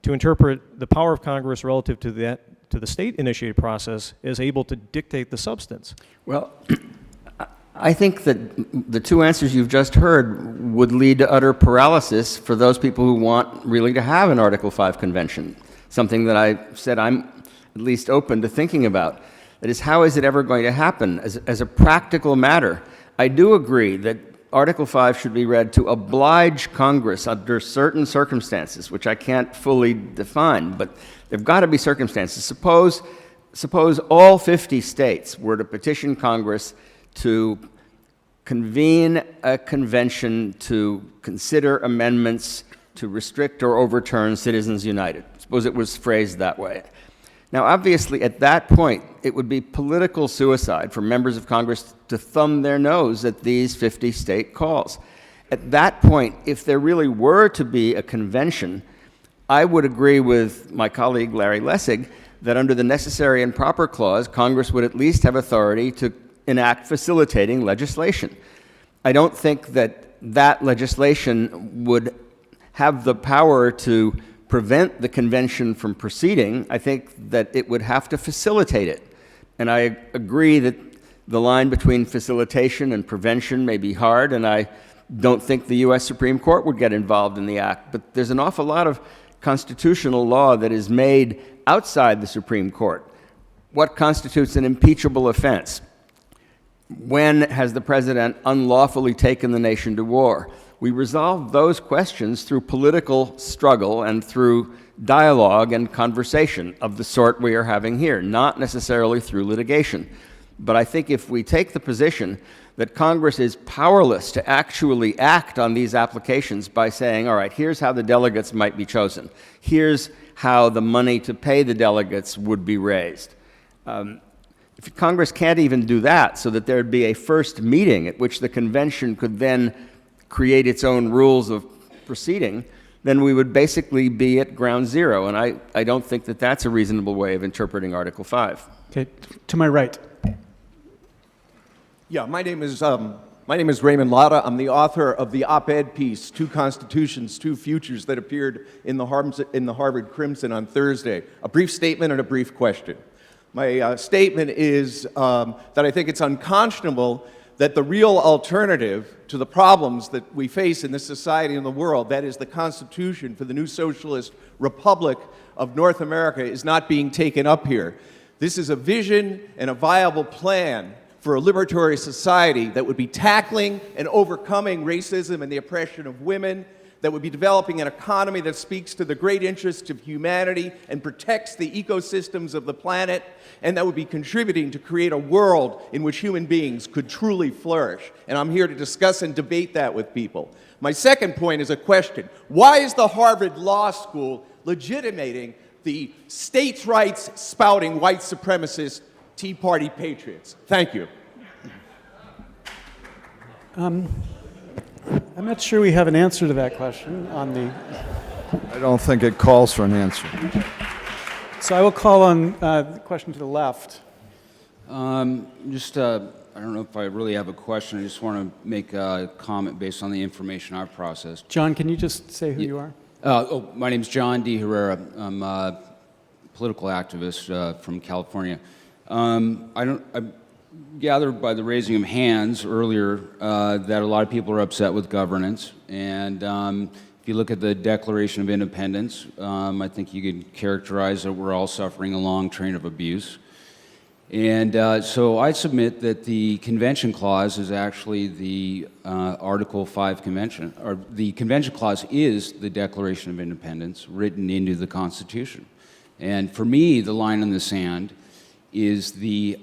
to interpret the power of Congress relative to the state-initiated process as able to dictate the substance. Well, I think that the two answers you've just heard would lead to utter paralysis for those people who want really to have an Article 5 convention, something that I said I'm at least open to thinking about. That is, how is it ever going to happen? As a practical matter, I do agree that Article 5 should be read to oblige Congress under certain circumstances, which I can't fully define, but there have got to be circumstances. Suppose all 50 states were to petition Congress to convene a convention to consider amendments to restrict or overturn Citizens United. Suppose it was phrased that way. Now, obviously, at that point, it would be political suicide for members of Congress to thumb their nose at these 50 state calls. At that point, if there really were to be a convention, I would agree with my colleague Larry Lessig that under the necessary and proper clause, Congress would at least have authority to enact facilitating legislation. I don't think that that legislation would have the power to prevent the convention from proceeding. I think that it would have to facilitate it. And I agree that the line between facilitation and prevention may be hard, and I don't think the U.S. Supreme Court would get involved in the act. But there's an awful lot of constitutional law that is made outside the Supreme Court. What constitutes an impeachable offense? When has the president unlawfully taken the nation to war? We resolve those questions through political struggle and through dialogue and conversation of the sort we are having here, not necessarily through litigation. But I think if we take the position that Congress is powerless to actually act on these applications by saying, all right, here's how the delegates might be chosen, here's how the money to pay the delegates would be raised. If Congress can't even do that, so that there'd be a first meeting at which the convention could then create its own rules of proceeding, then we would basically be at ground zero. And I don't think that that's a reasonable way of interpreting Article 5. Okay, to my right. Yeah, my name is My name is Raymond Lauda. I'm the author of the op-ed piece, Two Constitutions, Two Futures, that appeared in the Harvard Crimson on Thursday. A brief statement and a brief question. My statement is that I think it's unconscionable that the real alternative to the problems that we face in this society and the world, that is the Constitution for the new socialist republic of North America, is not being taken up here. This is a vision and a viable plan for a liberatory society that would be tackling and overcoming racism and the oppression of women, that would be developing an economy that speaks to the great interests of humanity and protects the ecosystems of the planet, and that would be contributing to create a world in which human beings could truly flourish. And I'm here to discuss and debate that with people. My second point is a question. Why is the Harvard Law School legitimating the states' rights spouting white supremacist Tea Party patriots? Thank you. I'm not sure we have an answer to that question on the... I don't think it calls for an answer. So I will call on the question to the left. I don't know if I really have a question. I just want to make a comment based on the information I've processed. John, can you just say who you are? My name's John D. Herrera. I'm a political activist from California. I gathered by the raising of hands earlier that a lot of people are upset with governance. And if you look at the Declaration of Independence, I think you could characterize that we're all suffering a long train of abuse. And so I submit that the Convention Clause is actually the Article 5 Convention, or the Convention Clause is the Declaration of Independence written into the Constitution. And for me, the line in the sand is the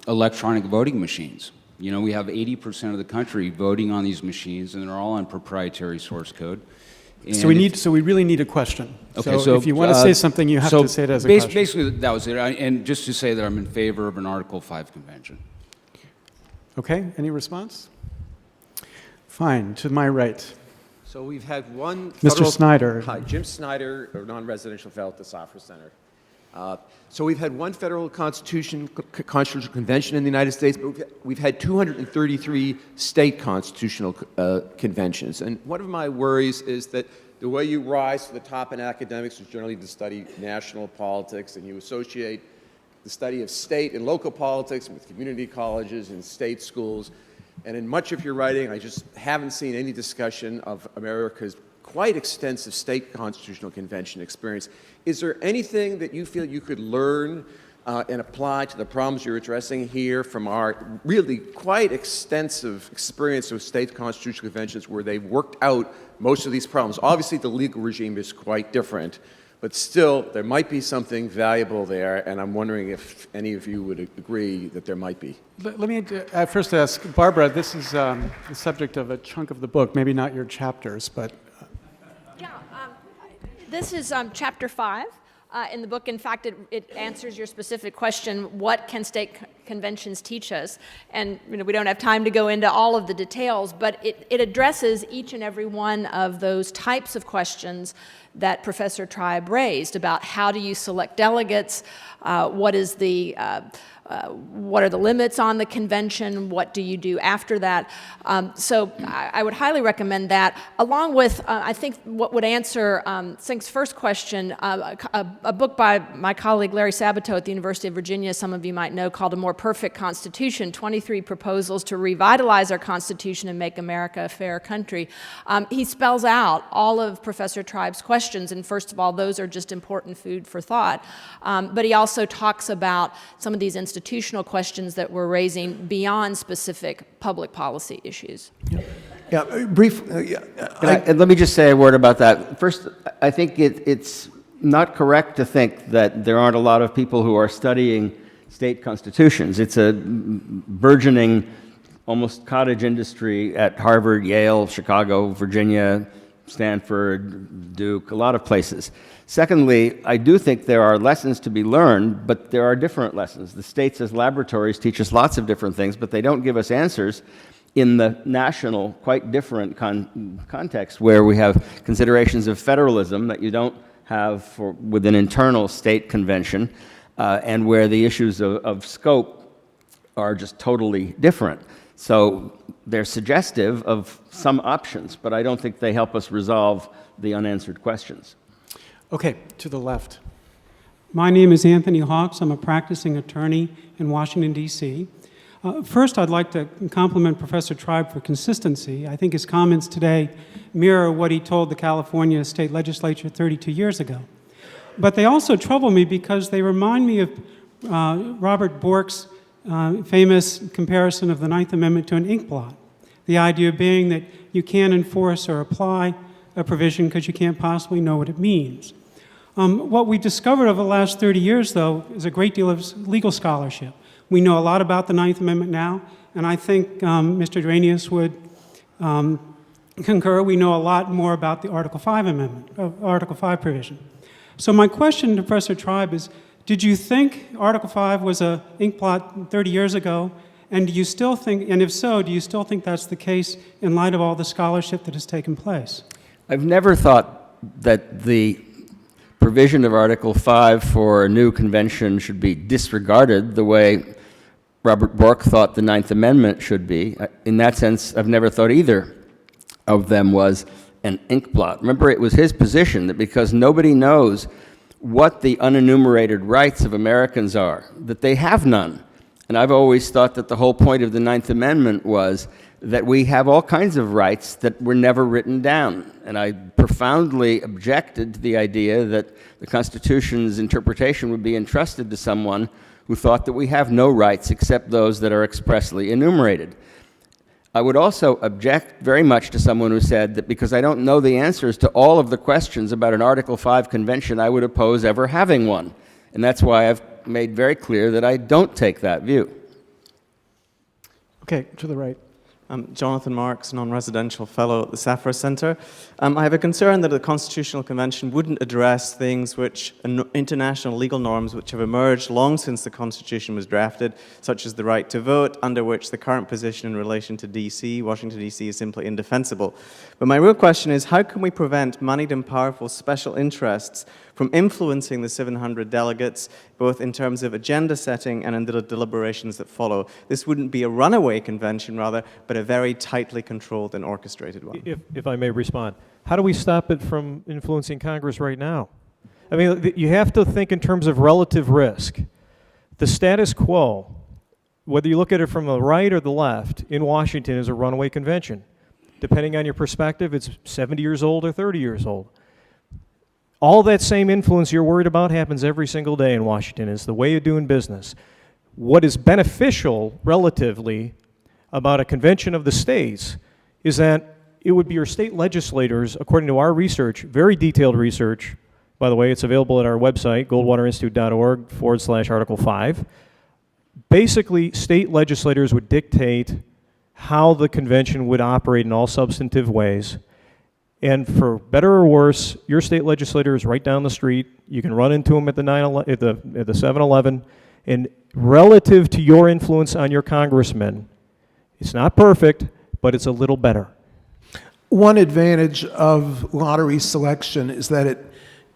electronic voting machines. You know, we have 80% of the country voting on these machines, and they're all on proprietary source code. And So we really need a question. Okay, so if you want to say something, you have to say it as a question. Basically, that was it. And just to say that I'm in favor of an Article 5 convention. Okay, any response? Fine, to my right. So we've had one Mr. Snyder. Hi, Jim Snyder, a non-residential fellow at the Safra Center. So we've had one federal constitutional convention in the United States, but we've had 233 state constitutional conventions. And one of my worries is that the way you rise to the top in academics is generally to study national politics, and you associate the study of state and local politics with community colleges and state schools. And in much of your writing, I just haven't seen any discussion of America's quite extensive state constitutional convention experience. Is there anything that you feel you could learn and apply to the problems you're addressing here from our really quite extensive experience with state constitutional conventions where they've worked out most of these problems? Obviously, the legal regime is quite different, but still, there might be something valuable there, and I'm wondering if any of you would agree that there might be. Let me first ask, Barbara, this is the subject of a chunk of the book, maybe not your chapters, but... This is chapter 5 in the book. In fact, it answers your specific question, what can state conventions teach us? And we don't have time to go into all of the details, but it addresses each and every one of those types of questions that Professor Tribe raised about how do you select delegates, what are the limits on the convention, what do you do after that? So I would highly recommend that, along with, I think, what would answer Sink's first question, a book by my colleague Larry Sabato at the University of Virginia, some of you might know, called A More Perfect Constitution, 23 Proposals to Revitalize Our Constitution and Make America a Fair Country. He spells out all of Professor Tribe's questions, and first of all, those are just important food for thought. But he also talks about some of these institutional questions that we're raising beyond specific public policy issues. And let me just say a word about that. First, I think it's not correct to think that there aren't a lot of people who are studying state constitutions. It's a burgeoning, almost cottage industry at Harvard, Yale, Chicago, Virginia, Stanford, Duke, a lot of places. Secondly, I do think there are lessons to be learned, but there are different lessons. The states as laboratories teach us lots of different things, but they don't give us answers in the national, quite different context where we have considerations of federalism that you don't have with an internal state convention, and where the issues of scope are just totally different. So they're suggestive of some options, but I don't think they help us resolve the unanswered questions. Okay, to the left. My name is Anthony Hawks. I'm a practicing attorney in Washington, D.C. First, I'd like to compliment Professor Tribe for consistency. I think his comments today mirror what he told the California State Legislature 32 years ago. But they also trouble me because they remind me of Robert Bork's famous comparison of the Ninth Amendment to an ink blot. The idea being that you can't enforce or apply a provision because you can't possibly know what it means. What we discovered over the last 30 years, though, is a great deal of legal scholarship. We know a lot about the Ninth Amendment now, and I think Mr. Dranias would concur. We know a lot more about the Article 5 Amendment, Article 5 provision. So my question to Professor Tribe is, did you think Article 5 was an ink blot 30 years ago? And do you still think, and if so, do you still think that's the case in light of all the scholarship that has taken place? I've never thought that the provision of Article 5 for a new convention should be disregarded the way Robert Bork thought the Ninth Amendment should be. In that sense, I've never thought either of them was an ink blot. Remember, it was his position that because nobody knows what the unenumerated rights of Americans are, that they have none. And I've always thought that the whole point of the Ninth Amendment was that we have all kinds of rights that were never written down. And I profoundly objected to the idea that the Constitution's interpretation would be entrusted to someone who thought that we have no rights except those that are expressly enumerated. I would also object very much to someone who said that because I don't know the answers to all of the questions about an Article 5 convention, I would oppose ever having one. And that's why I've made very clear that I don't take that view. Okay, to the right. I'm Jonathan Marks, non-residential fellow at the Safra Center. I have a concern that the Constitutional Convention wouldn't address things which, international legal norms which have emerged long since the Constitution was drafted, such as the right to vote, under which the current position in relation to D.C., Washington, D.C., is simply indefensible. But my real question is, how can we prevent moneyed and powerful special interests from influencing the 700 delegates, both in terms of agenda setting and in the deliberations that follow? This wouldn't be a runaway convention, rather, but a very tightly controlled and orchestrated one. If I may respond, how do we stop it from influencing Congress right now? I mean, you have to think in terms of relative risk. The status quo, whether you look at it from the right or the left, in Washington is a runaway convention. Depending on your perspective, it's 70 years old or 30 years old. All that same influence you're worried about happens every single day in Washington. It's the way of doing business. What is beneficial, relatively, about a convention of the states is that it would be your state legislators, according to our research, very detailed research. By the way, it's available at our website, goldwaterinstitute.org/Article 5. Basically, state legislators would dictate how the convention would operate in all substantive ways. And for better or worse, your state legislator is right down the street. You can run into them at the 7-Eleven. And relative to your influence on your congressman, it's not perfect, but it's a little better. One advantage of lottery selection is that it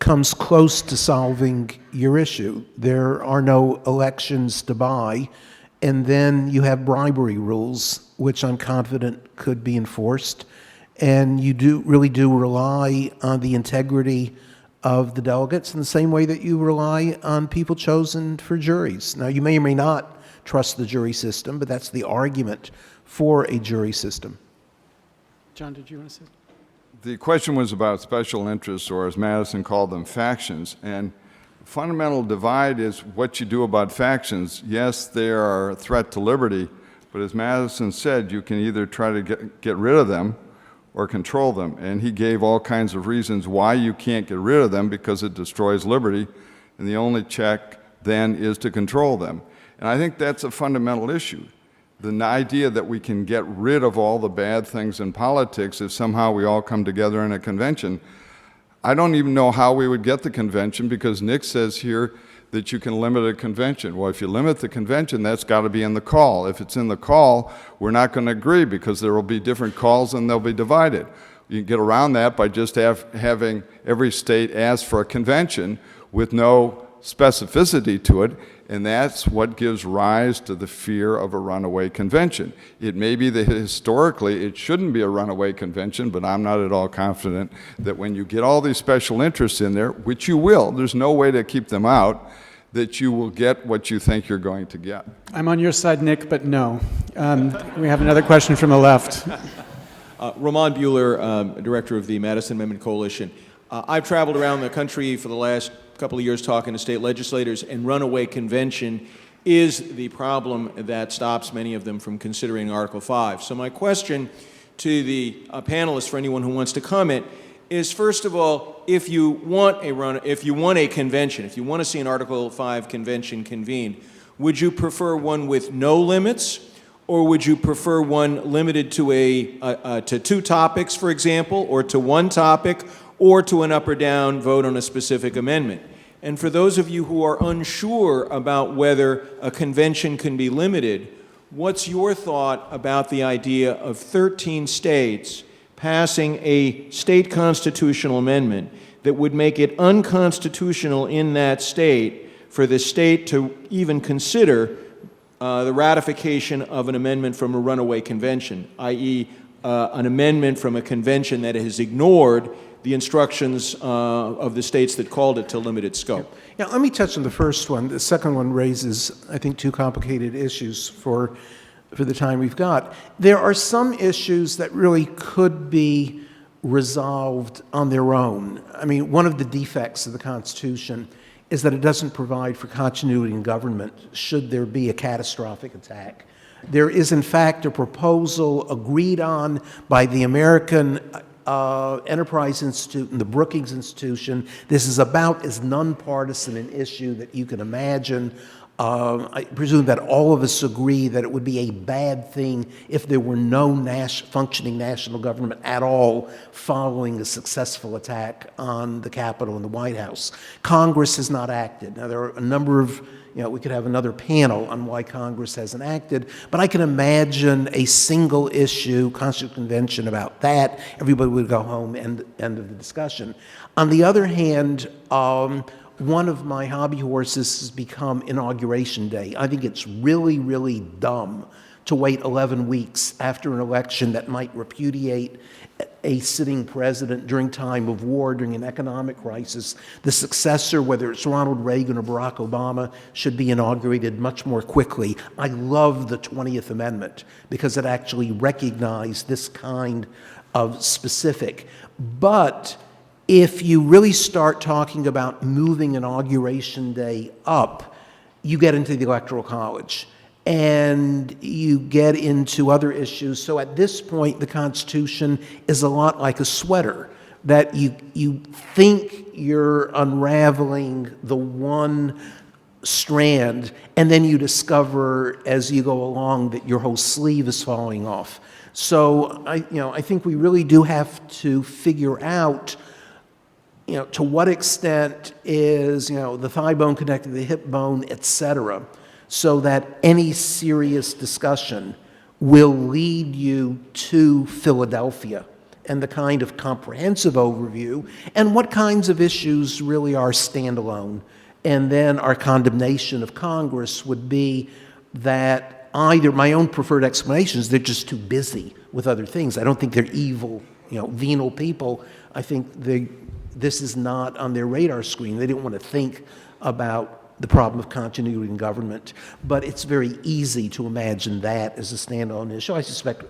comes close to solving your issue. There are no elections to buy, and then you have bribery rules, which I'm confident could be enforced. And you really do rely on the integrity of the delegates in the same way that you rely on people chosen for juries. Now, you may or may not trust the jury system, but that's the argument for a jury system. John, did you want to say? The question was about special interests, or as Madison called them, factions. And the fundamental divide is what you do about factions. Yes, they are a threat to liberty, but as Madison said, you can either try to get rid of them or control them. And he gave all kinds of reasons why you can't get rid of them, because it destroys liberty, and the only check then is to control them. And I think that's a fundamental issue. The idea that we can get rid of all the bad things in politics if somehow we all come together in a convention. I don't even know how we would get the convention, because Nick says here that you can limit a convention. Well, if you limit the convention, that's got to be in the call. If it's in the call, we're not going to agree, because there will be different calls and they'll be divided. You can get around that by just having every state ask for a convention with no specificity to it, and that's what gives rise to the fear of a runaway convention. It may be that historically it shouldn't be a runaway convention, but I'm not at all confident that when you get all these special interests in there, which you will, there's no way to keep them out, that you will get what you think you're going to get. I'm on your side, Nick, but no. We have another question from the left. Ramon Buehler, director of the Madison Amendment Coalition. I've traveled around the country for the last couple of years talking to state legislators, and runaway convention is the problem that stops many of them from considering Article 5. So my question to the panelists, for anyone who wants to comment, is first of all, if you want a convention, if you want to see an Article 5 convention convened, would you prefer one with no limits, or would you prefer one limited to to 2 topics, for example, or to 1 topic, or to an up or down vote on a specific amendment? And for those of you who are unsure about whether a convention can be limited, what's your thought about the idea of 13 states passing a state constitutional amendment that would make it unconstitutional in that state for the state to even consider the ratification of an amendment from a runaway convention, i.e. An amendment from a convention that has ignored the instructions of the states that called it to limited scope? Yeah, let me touch on the first one. The second one raises, I think, 2 complicated issues for the time we've got. There are some issues that really could be resolved on their own. I mean, one of the defects of the Constitution is that it doesn't provide for continuity in government should there be a catastrophic attack. There is, in fact, a proposal agreed on by the American Enterprise Institute and the Brookings Institution. This is about as nonpartisan an issue that you can imagine. I presume that all of us agree that it would be a bad thing if there were no functioning national government at all following a successful attack on the Capitol and the White House. Congress has not acted. Now, there are a number of, we could have another panel on why Congress hasn't acted, but I can imagine a single issue constitutional convention about that. Everybody would go home, end of the discussion. On the other hand, one of my hobby horses has become Inauguration Day. I think it's really, really dumb to wait 11 weeks after an election that might repudiate a sitting president during time of war, during an economic crisis. The successor, whether it's Ronald Reagan or Barack Obama, should be inaugurated much more quickly. I love the 20th Amendment because it actually recognized this kind of specific. But if you really start talking about moving Inauguration Day up, you get into the Electoral College and you get into other issues. So at this point, the Constitution is a lot like a sweater, that you think you're unraveling the one strand, and then you discover as you go along that your whole sleeve is falling off. So I think we really do have to figure out to what extent is, the thigh bone connected to the hip bone, et cetera, so that any serious discussion will lead you to Philadelphia and the kind of comprehensive overview, and what kinds of issues really are standalone. And then our condemnation of Congress would be that either, my own preferred explanation is they're just too busy with other things. I don't think they're evil, venal people. I think this is not on their radar screen. They didn't want to think about the problem of continuity in government. But it's very easy to imagine that as a standalone issue. I suspect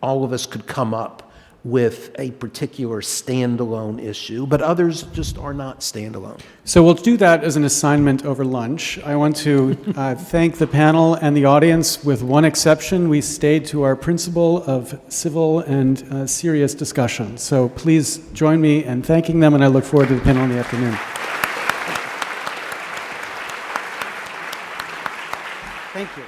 all of us could come up with a particular standalone issue, but others just are not standalone. So we'll do that as an assignment over lunch. I want to thank the panel and the audience. With one exception, we stayed to our principle of civil and serious discussion. So please join me in thanking them, and I look forward to the panel in the afternoon. Thank you.